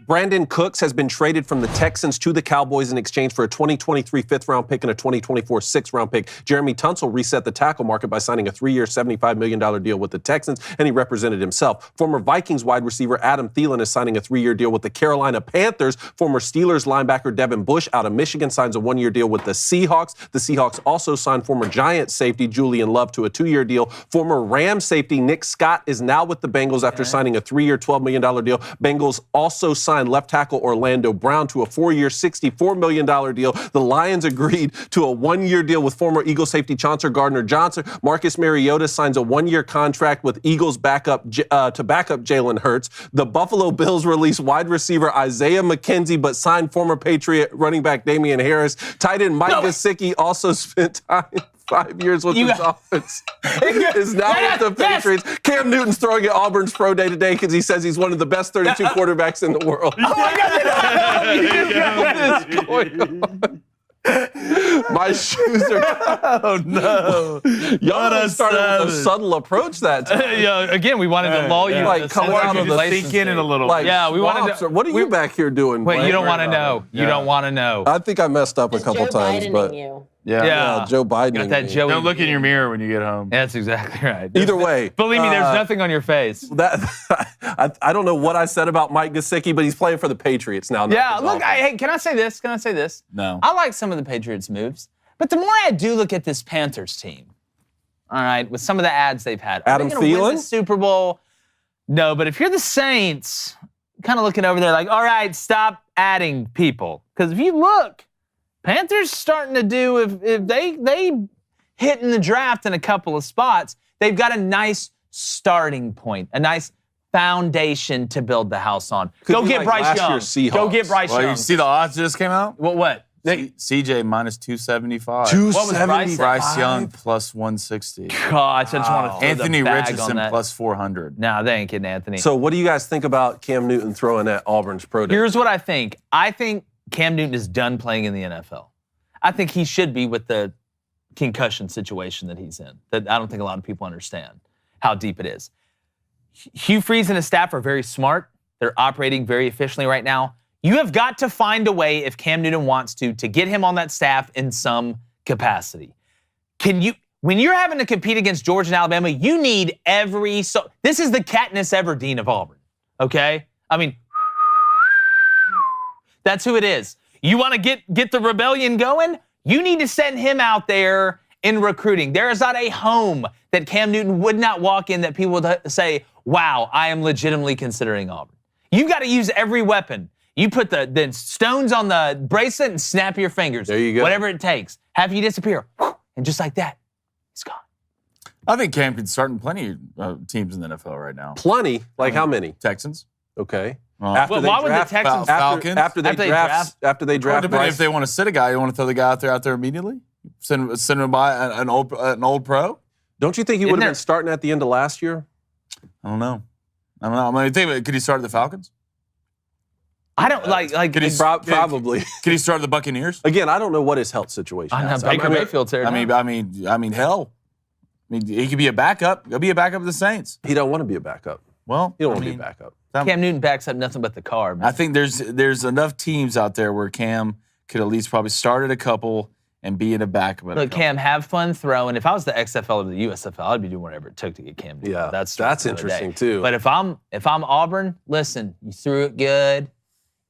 Brandon Cooks has been traded from the Texans to the Cowboys in exchange for a 2023 fifth-round pick and a 2024 sixth-round pick. Jeremy Tunsil reset the tackle market by signing a 3-year, $75 million deal with the Texans, and he represented himself. Former Vikings wide receiver Adam Thielen is signing a 3-year deal with the Carolina Panthers. Former Steelers linebacker Devin Bush out of Michigan signs a 1-year deal with the Seahawks. The Seahawks also signed former Giants safety Julian Love to a 2-year deal. Former Rams safety Nick Scott is now with the Bengals after signing a 3-year, $12 million deal. Bengals also signed left tackle Orlando Brown to a 4-year, $64 million deal. The Lions agreed to a 1-year deal with former Eagles safety Chauncey Gardner-Johnson. Marcus Mariota signs a 1-year contract with Eagles backup to back up Jalen Hurts. The Buffalo Bills released wide receiver Isaiah McKenzie, but signed former Patriot running back Damian Harris. Tight end Mike Gesicki also spent time 5 years with the Dolphins. Is now with the Patriots. Cam Newton's throwing at Auburn's pro day today because he says he's one of the best 32 quarterbacks in the world. Oh my God! What is going on? My shoes are. Oh no! Y'all started with a subtle approach that time. Yeah, again, we wanted to lull you. Like come out of the sink in it a little. Like, yeah, we wanted to. What are you back here doing? Wait, Blake? you don't want to know. You don't want to know. I think I messed up a couple times, but yeah, Joe Biden. Got that Joey. Don't look in your mirror when you get home. That's exactly right. Either way, believe me, there's nothing on your face. I don't know what I said about Mike Gesicki, but he's playing for the Patriots now. Yeah, look, hey, can I say this? No. I like some of the Patriots' moves, but the more I do look at this Panthers team, all right, with some of the ads they've had, Adam Thielen, win the Super Bowl. No, but if you're the Saints, kind of looking over there like, all right, stop adding people, because if you look. Panthers starting to do, if they hit in the draft in a couple of spots, they've got a nice starting point, a nice foundation to build the house on. Go get Bryce Young. Go get Bryce Young. You see the odds just came out? What? CJ minus 275. 275. Bryce Young plus 160. Gosh, I just want to throw Anthony the bag Richardson on that. plus 400. No, they ain't getting Anthony. So what do you guys think about Cam Newton throwing at Auburn's pro day? Here's what I think. I think Cam Newton is done playing in the NFL. I think he should be with the concussion situation that he's in. That I don't think a lot of people understand how deep it is. Hugh Freeze and his staff are very smart. They're operating very efficiently right now. You have got to find a way, if Cam Newton wants to get him on that staff in some capacity. When you're having to compete against Georgia and Alabama, you need this is the Katniss Everdeen of Auburn, okay? I mean, that's who it is. You want to get the rebellion going? You need to send him out there in recruiting. There is not a home that Cam Newton would not walk in that people would say, wow, I am legitimately considering Auburn. You've got to use every weapon. You put the stones on the bracelet and snap your fingers. There you go. Whatever it takes. Have you disappear. And just like that, he's gone. I think Cam can start in plenty of teams in the NFL right now. Plenty? Like how many? Texans. Okay. Well, why would the Texans Falcons? After they draft Well, depending Bryce, if they want to sit a guy, you want to throw the guy out there immediately? Send him by an old pro? don't you think he would have been starting at the end of last year? I don't know. I mean, think about it. Could he start at the Falcons? I don't like. Probably. Could he start at the Buccaneers? Again, I don't know what his health situation I know is. Baker Mayfield's there. I mean, hell. I mean, he could be a backup. He'll be a backup of the Saints. He don't want to be a backup. Well, He don't want to be a backup. Cam Newton backs up nothing but the car. Man. I think there's enough teams out there where Cam could at least probably start at a couple and be in a backup. Look, Cam, have fun throwing. If I was the XFL or the USFL, I'd be doing whatever it took to get Cam Newton. Yeah, that's interesting day. too. But if I'm Auburn, listen, you threw it good,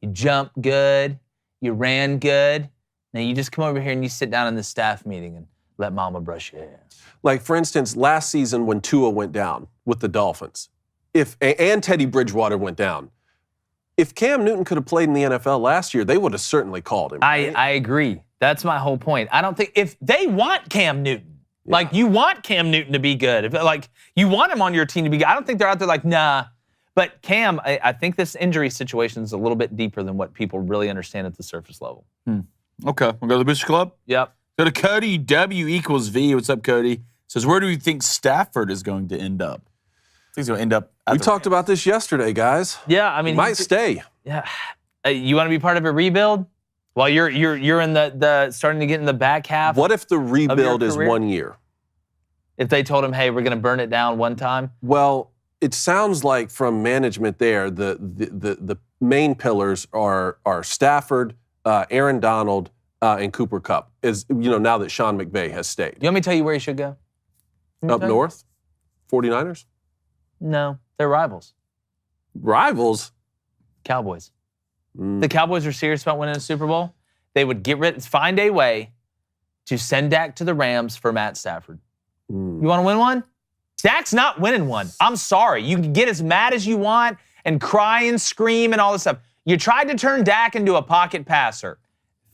you jumped good, you ran good. Now you just come over here and you sit down in the staff meeting and let Mama brush your hair. Like, for instance, last season when Tua went down with the Dolphins, and Teddy Bridgewater went down, if Cam Newton could have played in the NFL last year, they would have certainly called him. Right? I agree. That's my whole point. I don't think if they want Cam Newton, like you want Cam Newton to be good, if like you want him on your team to be good, I don't think they're out there like, nah. But Cam, I think this injury situation is a little bit deeper than what people really understand at the surface level. Okay, we'll go to the Booster Club. Yep. Go to Cody, W equals V. What's up, Cody? Says, where do you think Stafford is going to end up? I think he's going to end up at We the talked about this yesterday, guys. Yeah, I mean, He might stay. Yeah. You want to be part of a rebuild? While you're in the starting to get in the back half. What if the rebuild is career? 1 year? If they told him, hey, we're going to burn it down one time? Well, it sounds like from management there, the main pillars are Stafford, Aaron Donald, and Cooper Kupp. Now that Sean McVay has stayed. You want me to tell you where he should go? Up north? 49ers? No, they're rivals. Rivals? Cowboys. The Cowboys were serious about winning a Super Bowl. They would find a way to send Dak to the Rams for Matt Stafford. You want to win one? Dak's not winning one. I'm sorry. You can get as mad as you want and cry and scream and all this stuff. You tried to turn Dak into a pocket passer.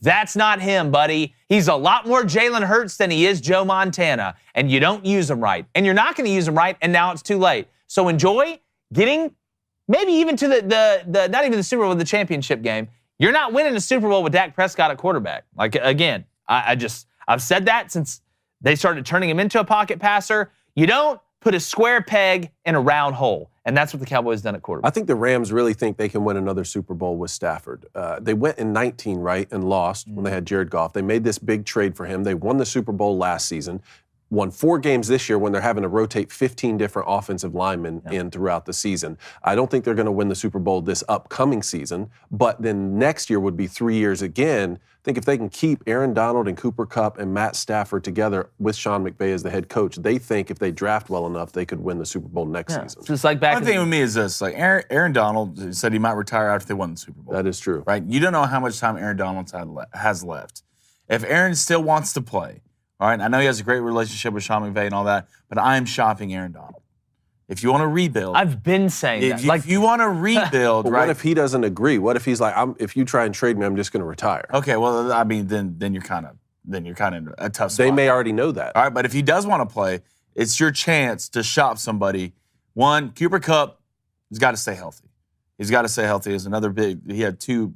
That's not him, buddy. He's a lot more Jalen Hurts than he is Joe Montana, and you don't use him right. And you're not going to use him right, and now it's too late. So enjoy getting maybe even to the not even the Super Bowl, the championship game. You're not winning a Super Bowl with Dak Prescott at quarterback. Like, again, I've said that since they started turning him into a pocket passer. You don't put a square peg in a round hole. And that's what the Cowboys done at quarterback. I think the Rams really think they can win another Super Bowl with Stafford. They went in 19, right, and lost when they had Jared Goff. They made this big trade for him. They won the Super Bowl last season, won 4 games this year when they're having to rotate 15 different offensive linemen in throughout the season. I don't think they're going to win the Super Bowl this upcoming season, but then next year would be 3 years again. I think if they can keep Aaron Donald and Cooper Kupp and Matt Stafford together with Sean McVay as the head coach, they think if they draft well enough, they could win the Super Bowl next season. Just like back. One thing with me is this: like Aaron Donald said he might retire after they won the Super Bowl. That is true, right? You don't know how much time Aaron Donald has left. If Aaron still wants to play, all right. I know he has a great relationship with Sean McVay and all that, but I am shopping Aaron Donald. If you want to rebuild, I've been saying that. If you want to rebuild, right? What if he doesn't agree? What if he's like, if you try and trade me, I'm just going to retire? Okay, well, I mean, then you're kind of in a tough spot. They may already know that. All right, but if he does want to play, it's your chance to shop somebody. One, Cooper Kupp has got to stay healthy. He's got to stay healthy. There's another he had 2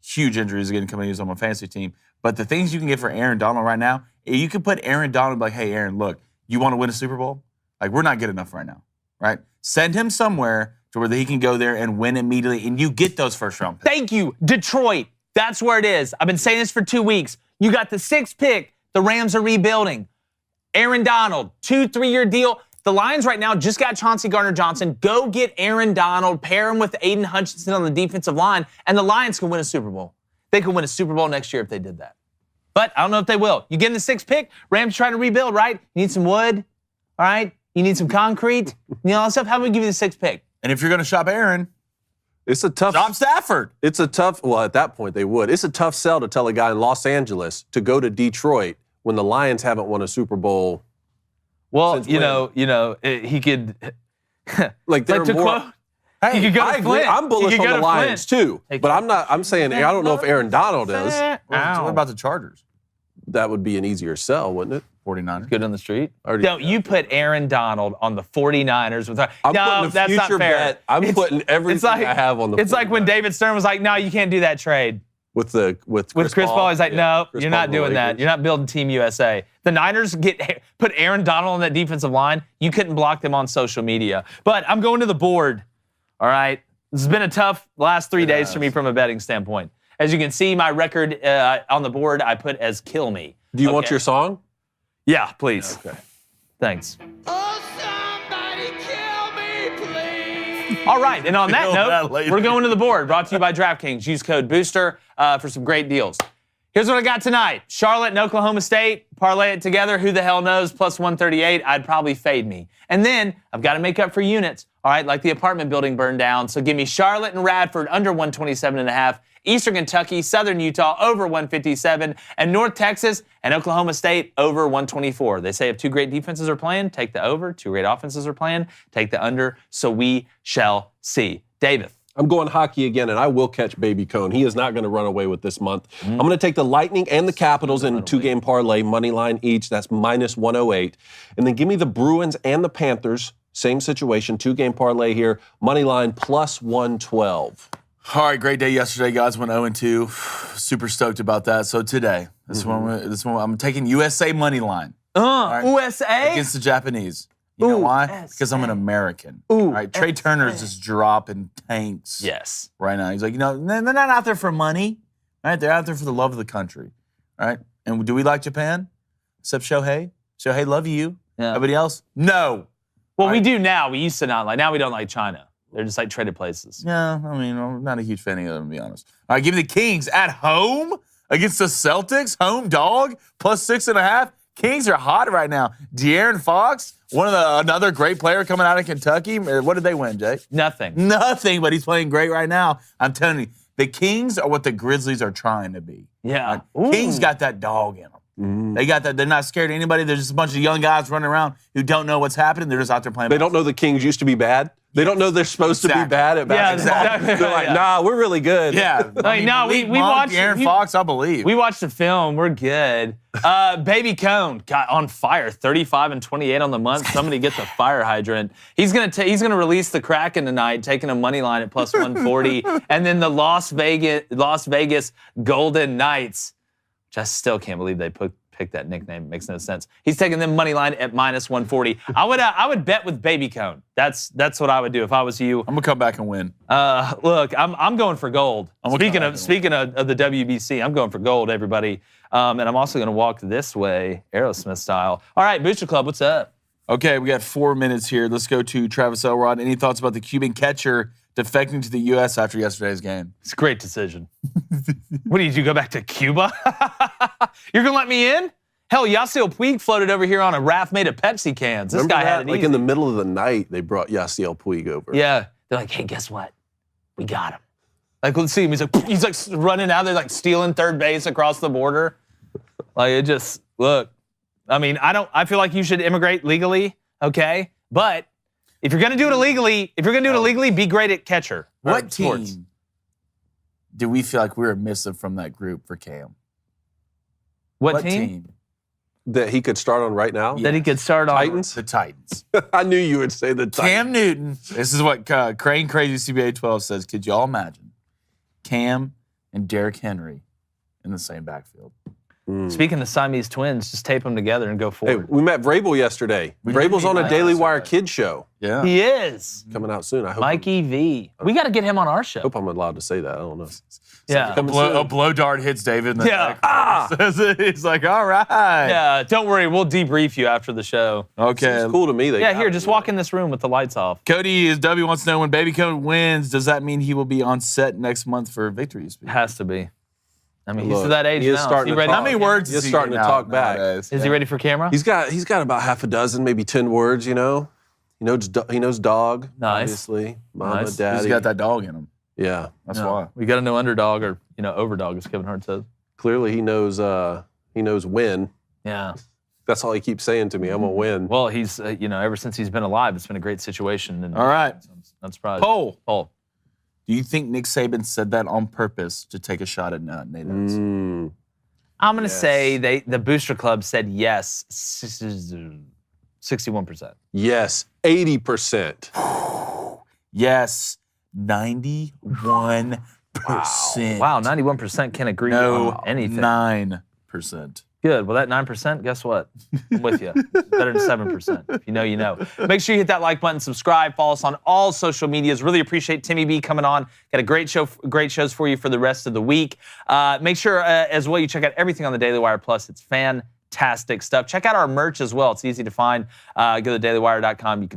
huge injuries again coming. He was on my fantasy team. But the things you can get for Aaron Donald right now, you can put Aaron Donald like, hey, Aaron, look, you want to win a Super Bowl? Like, we're not good enough right now, right? Send him somewhere to where he can go there and win immediately, and you get those first-round picks. Thank you, Detroit. That's where it is. I've been saying this for 2 weeks. You got the 6th pick. The Rams are rebuilding. Aaron Donald, 2-3-year deal. The Lions right now just got Chauncey Gardner-Johnson. Go get Aaron Donald, pair him with Aiden Hutchinson on the defensive line, and the Lions can win a Super Bowl. They could win a Super Bowl next year if they did that. But I don't know if they will. You give them the 6th pick. Rams trying to rebuild, right? You need some wood, all right? You need some concrete. You know all that stuff. How about we give you the 6th pick? And if you're going to shop Aaron, it's a tough. Shop Stafford. It's a tough. Well, at that point they would. It's a tough sell to tell a guy in Los Angeles to go to Detroit when the Lions haven't won a Super Bowl. Well, he could. Like they're to more. Quote, he could go I to agree. Flint. I'm bullish on the Lions too, Hey, but I'm not. I'm saying I don't know if Aaron Donald is. What about the Chargers? That would be an easier sell, wouldn't it? 49ers. Good on the street. Already- Don't you put Aaron Donald on the 49ers with her? I'm No, putting a that's not future fair. bet. I'm putting everything I have on the It's like when 49ers. David Stern was like, "No, you can't do that trade." with Chris Paul, he's like, "No, Chris you're Paul not and the doing that. Lakers. You're not building Team USA." The Niners put Aaron Donald on that defensive line. You couldn't block them on social media. But I'm going to the board. All right, this has been a tough last 3 days for me from a betting standpoint. As you can see, my record on the board I put as "kill me." Do you want your song? Yeah, please. Okay. Thanks. Oh, somebody kill me, please. All right, and on that Feel note, that later. we're going to the board. Brought to you by DraftKings. Use code BOOSTER for some great deals. Here's what I got tonight. Charlotte and Oklahoma State. Parlay it together. Who the hell knows? Plus 138. I'd probably fade me. And then I've got to make up for units. All right, like the apartment building burned down. So give me Charlotte and Radford under 127.5. Eastern Kentucky, Southern Utah over 157. And North Texas and Oklahoma State over 124. They say if two great defenses are playing, take the over. Two great offenses are playing, take the under. So we shall see. David. I'm going hockey again, and I will catch Baby Cone. He is not going to run away with this month. I'm going to take the Lightning and the Capitals in a two-game parlay, money line each. That's minus 108. And then give me the Bruins and the Panthers. Same situation, two-game parlay here, money line plus 112. All right, great day yesterday, guys. Went 0-2. Super stoked about that. So today, this one, I'm taking USA money line right. USA? against the Japanese. You know why? Because I'm an American. All right, Trey Turner's just dropping tanks Yes. right now. He's like, they're not out there for money. Right? They're out there for the love of the country. All right? And do we like Japan? Except Shohei? Shohei, love you. Yeah. Everybody else? No. Well, we do now. We used to not like. Now we don't like China. They're just like traded places. Yeah, I mean, I'm not a huge fan of them, to be honest. All right, give me the Kings at home against the Celtics. Home dog, plus 6.5. Kings are hot right now. De'Aaron Fox, another great player coming out of Kentucky. What did they win, Jay? Nothing. Nothing, but he's playing great right now. I'm telling you, the Kings are what the Grizzlies are trying to be. Yeah. Kings got that dog in them. They got that. They're not scared of anybody. There's just a bunch of young guys running around who don't know what's happening. They're just out there playing. They don't know the Kings used to be bad. They don't know they're supposed to be bad at basketball. exactly. They're like, Yeah. nah, we're really good. Yeah. No, we Malik Monk, watched De'Aaron Fox, I believe. We watched the film. We're good. Baby Cone got on fire. 35 and 28 on the month. Somebody get the fire hydrant. He's gonna release the Kraken tonight, taking a money line at plus 140, and then the Las Vegas Golden Knights, which I still can't believe they picked that nickname. It makes no sense. He's taking them money line at minus 140. I would bet with Baby Cone. That's what I would do if I was you. I'm gonna come back and win. Look, I'm going for gold. Speaking of the WBC, I'm going for gold, everybody. And I'm also going to walk this way, Aerosmith style. All right, Booster Club, what's up? Okay, we got 4 minutes here. Let's go to Travis Elrod. Any thoughts about the Cuban catcher defecting to the U.S. after yesterday's game? It's a great decision. What did you go back to Cuba? You're going to let me in? Hell, Yasiel Puig floated over here on a raft made of Pepsi cans. This Remember guy that? had it Like easy. in the middle of the night, they brought Yasiel Puig over. Yeah. They're like, hey, guess what? We got him. Like, let's see him. He's like running out there, like stealing third base across the border. Like, it just, look. I mean, I feel like you should immigrate legally, okay? But if you're going to do it illegally, be great at catcher. or What sports. team do we feel like we were missing from that group for Cam? What team? That he could start on right now? That he could start on. Titans? The Titans. I knew you would say the Titans. Cam Newton. This is what Crane Crazy CBA 12 says. Could y'all imagine Cam and Derrick Henry in the same backfield? Speaking of Siamese twins, just tape them together and go Hey, forward. we met Vrabel yesterday. Vrabel's on a Daily Wire Kids show Yeah. He is. coming out soon. I hope Mikey V. We got to get him on our show. hope I'm allowed to say that. I don't know. Yeah. A blow dart hits David in the Yeah. neck. He's like, all right. Yeah, don't worry. We'll debrief you after the show. Okay. It's cool to me. Yeah, here, just walk in this room with the lights off. Cody is W wants to know when Baby Cone wins, does that mean he will be on set next month for Victory Speech? Has to be. I mean, he's Look, to that age he is now. starting Is he to ready? talk. How many words He's is he starting to getting talk out back. nowadays? Is he ready for camera? He's got about half a dozen, maybe 10 words, you know. He knows dog, Nice. obviously. Mama, Nice. daddy. He's got that dog in him. Yeah. That's No. why. We got to know underdog or, overdog, as Kevin Hart says. Clearly he knows when. Yeah. That's all he keeps saying to me. I'm gonna win. Well, he's, ever since he's been alive, it's been a great situation. And All right. I'm not surprised. Poll. Poll. Do you think Nick Saban said that on purpose to take a shot at Nate Oates? I'm going to Yes. say the Booster Club said yes, 61%. Yes, 80%. Yes, 91%. Wow, 91% can agree No, on anything. 9%. Good. Well, that 9%, guess what? I'm with you. It's better than 7%. If you know, you know. Make sure you hit that like button, subscribe, follow us on all social medias. Really appreciate Timmy B coming on. Got a great shows for you for the rest of the week. Make sure as well you check out everything on the Daily Wire Plus. It's fantastic stuff. Check out our merch as well. It's easy to find. Go to dailywire.com. You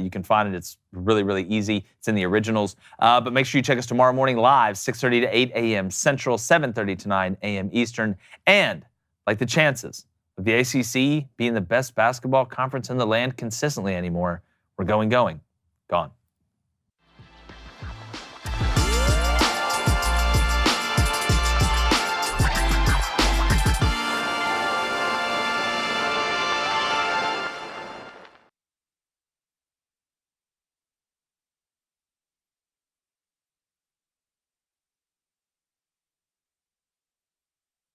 can find it. It's really, really easy. It's in the originals. But make sure you check us tomorrow morning live, 6:30 to 8 a.m. Central, 7:30 to 9 a.m. Eastern. And like the chances of the ACC being the best basketball conference in the land consistently anymore, we're gone.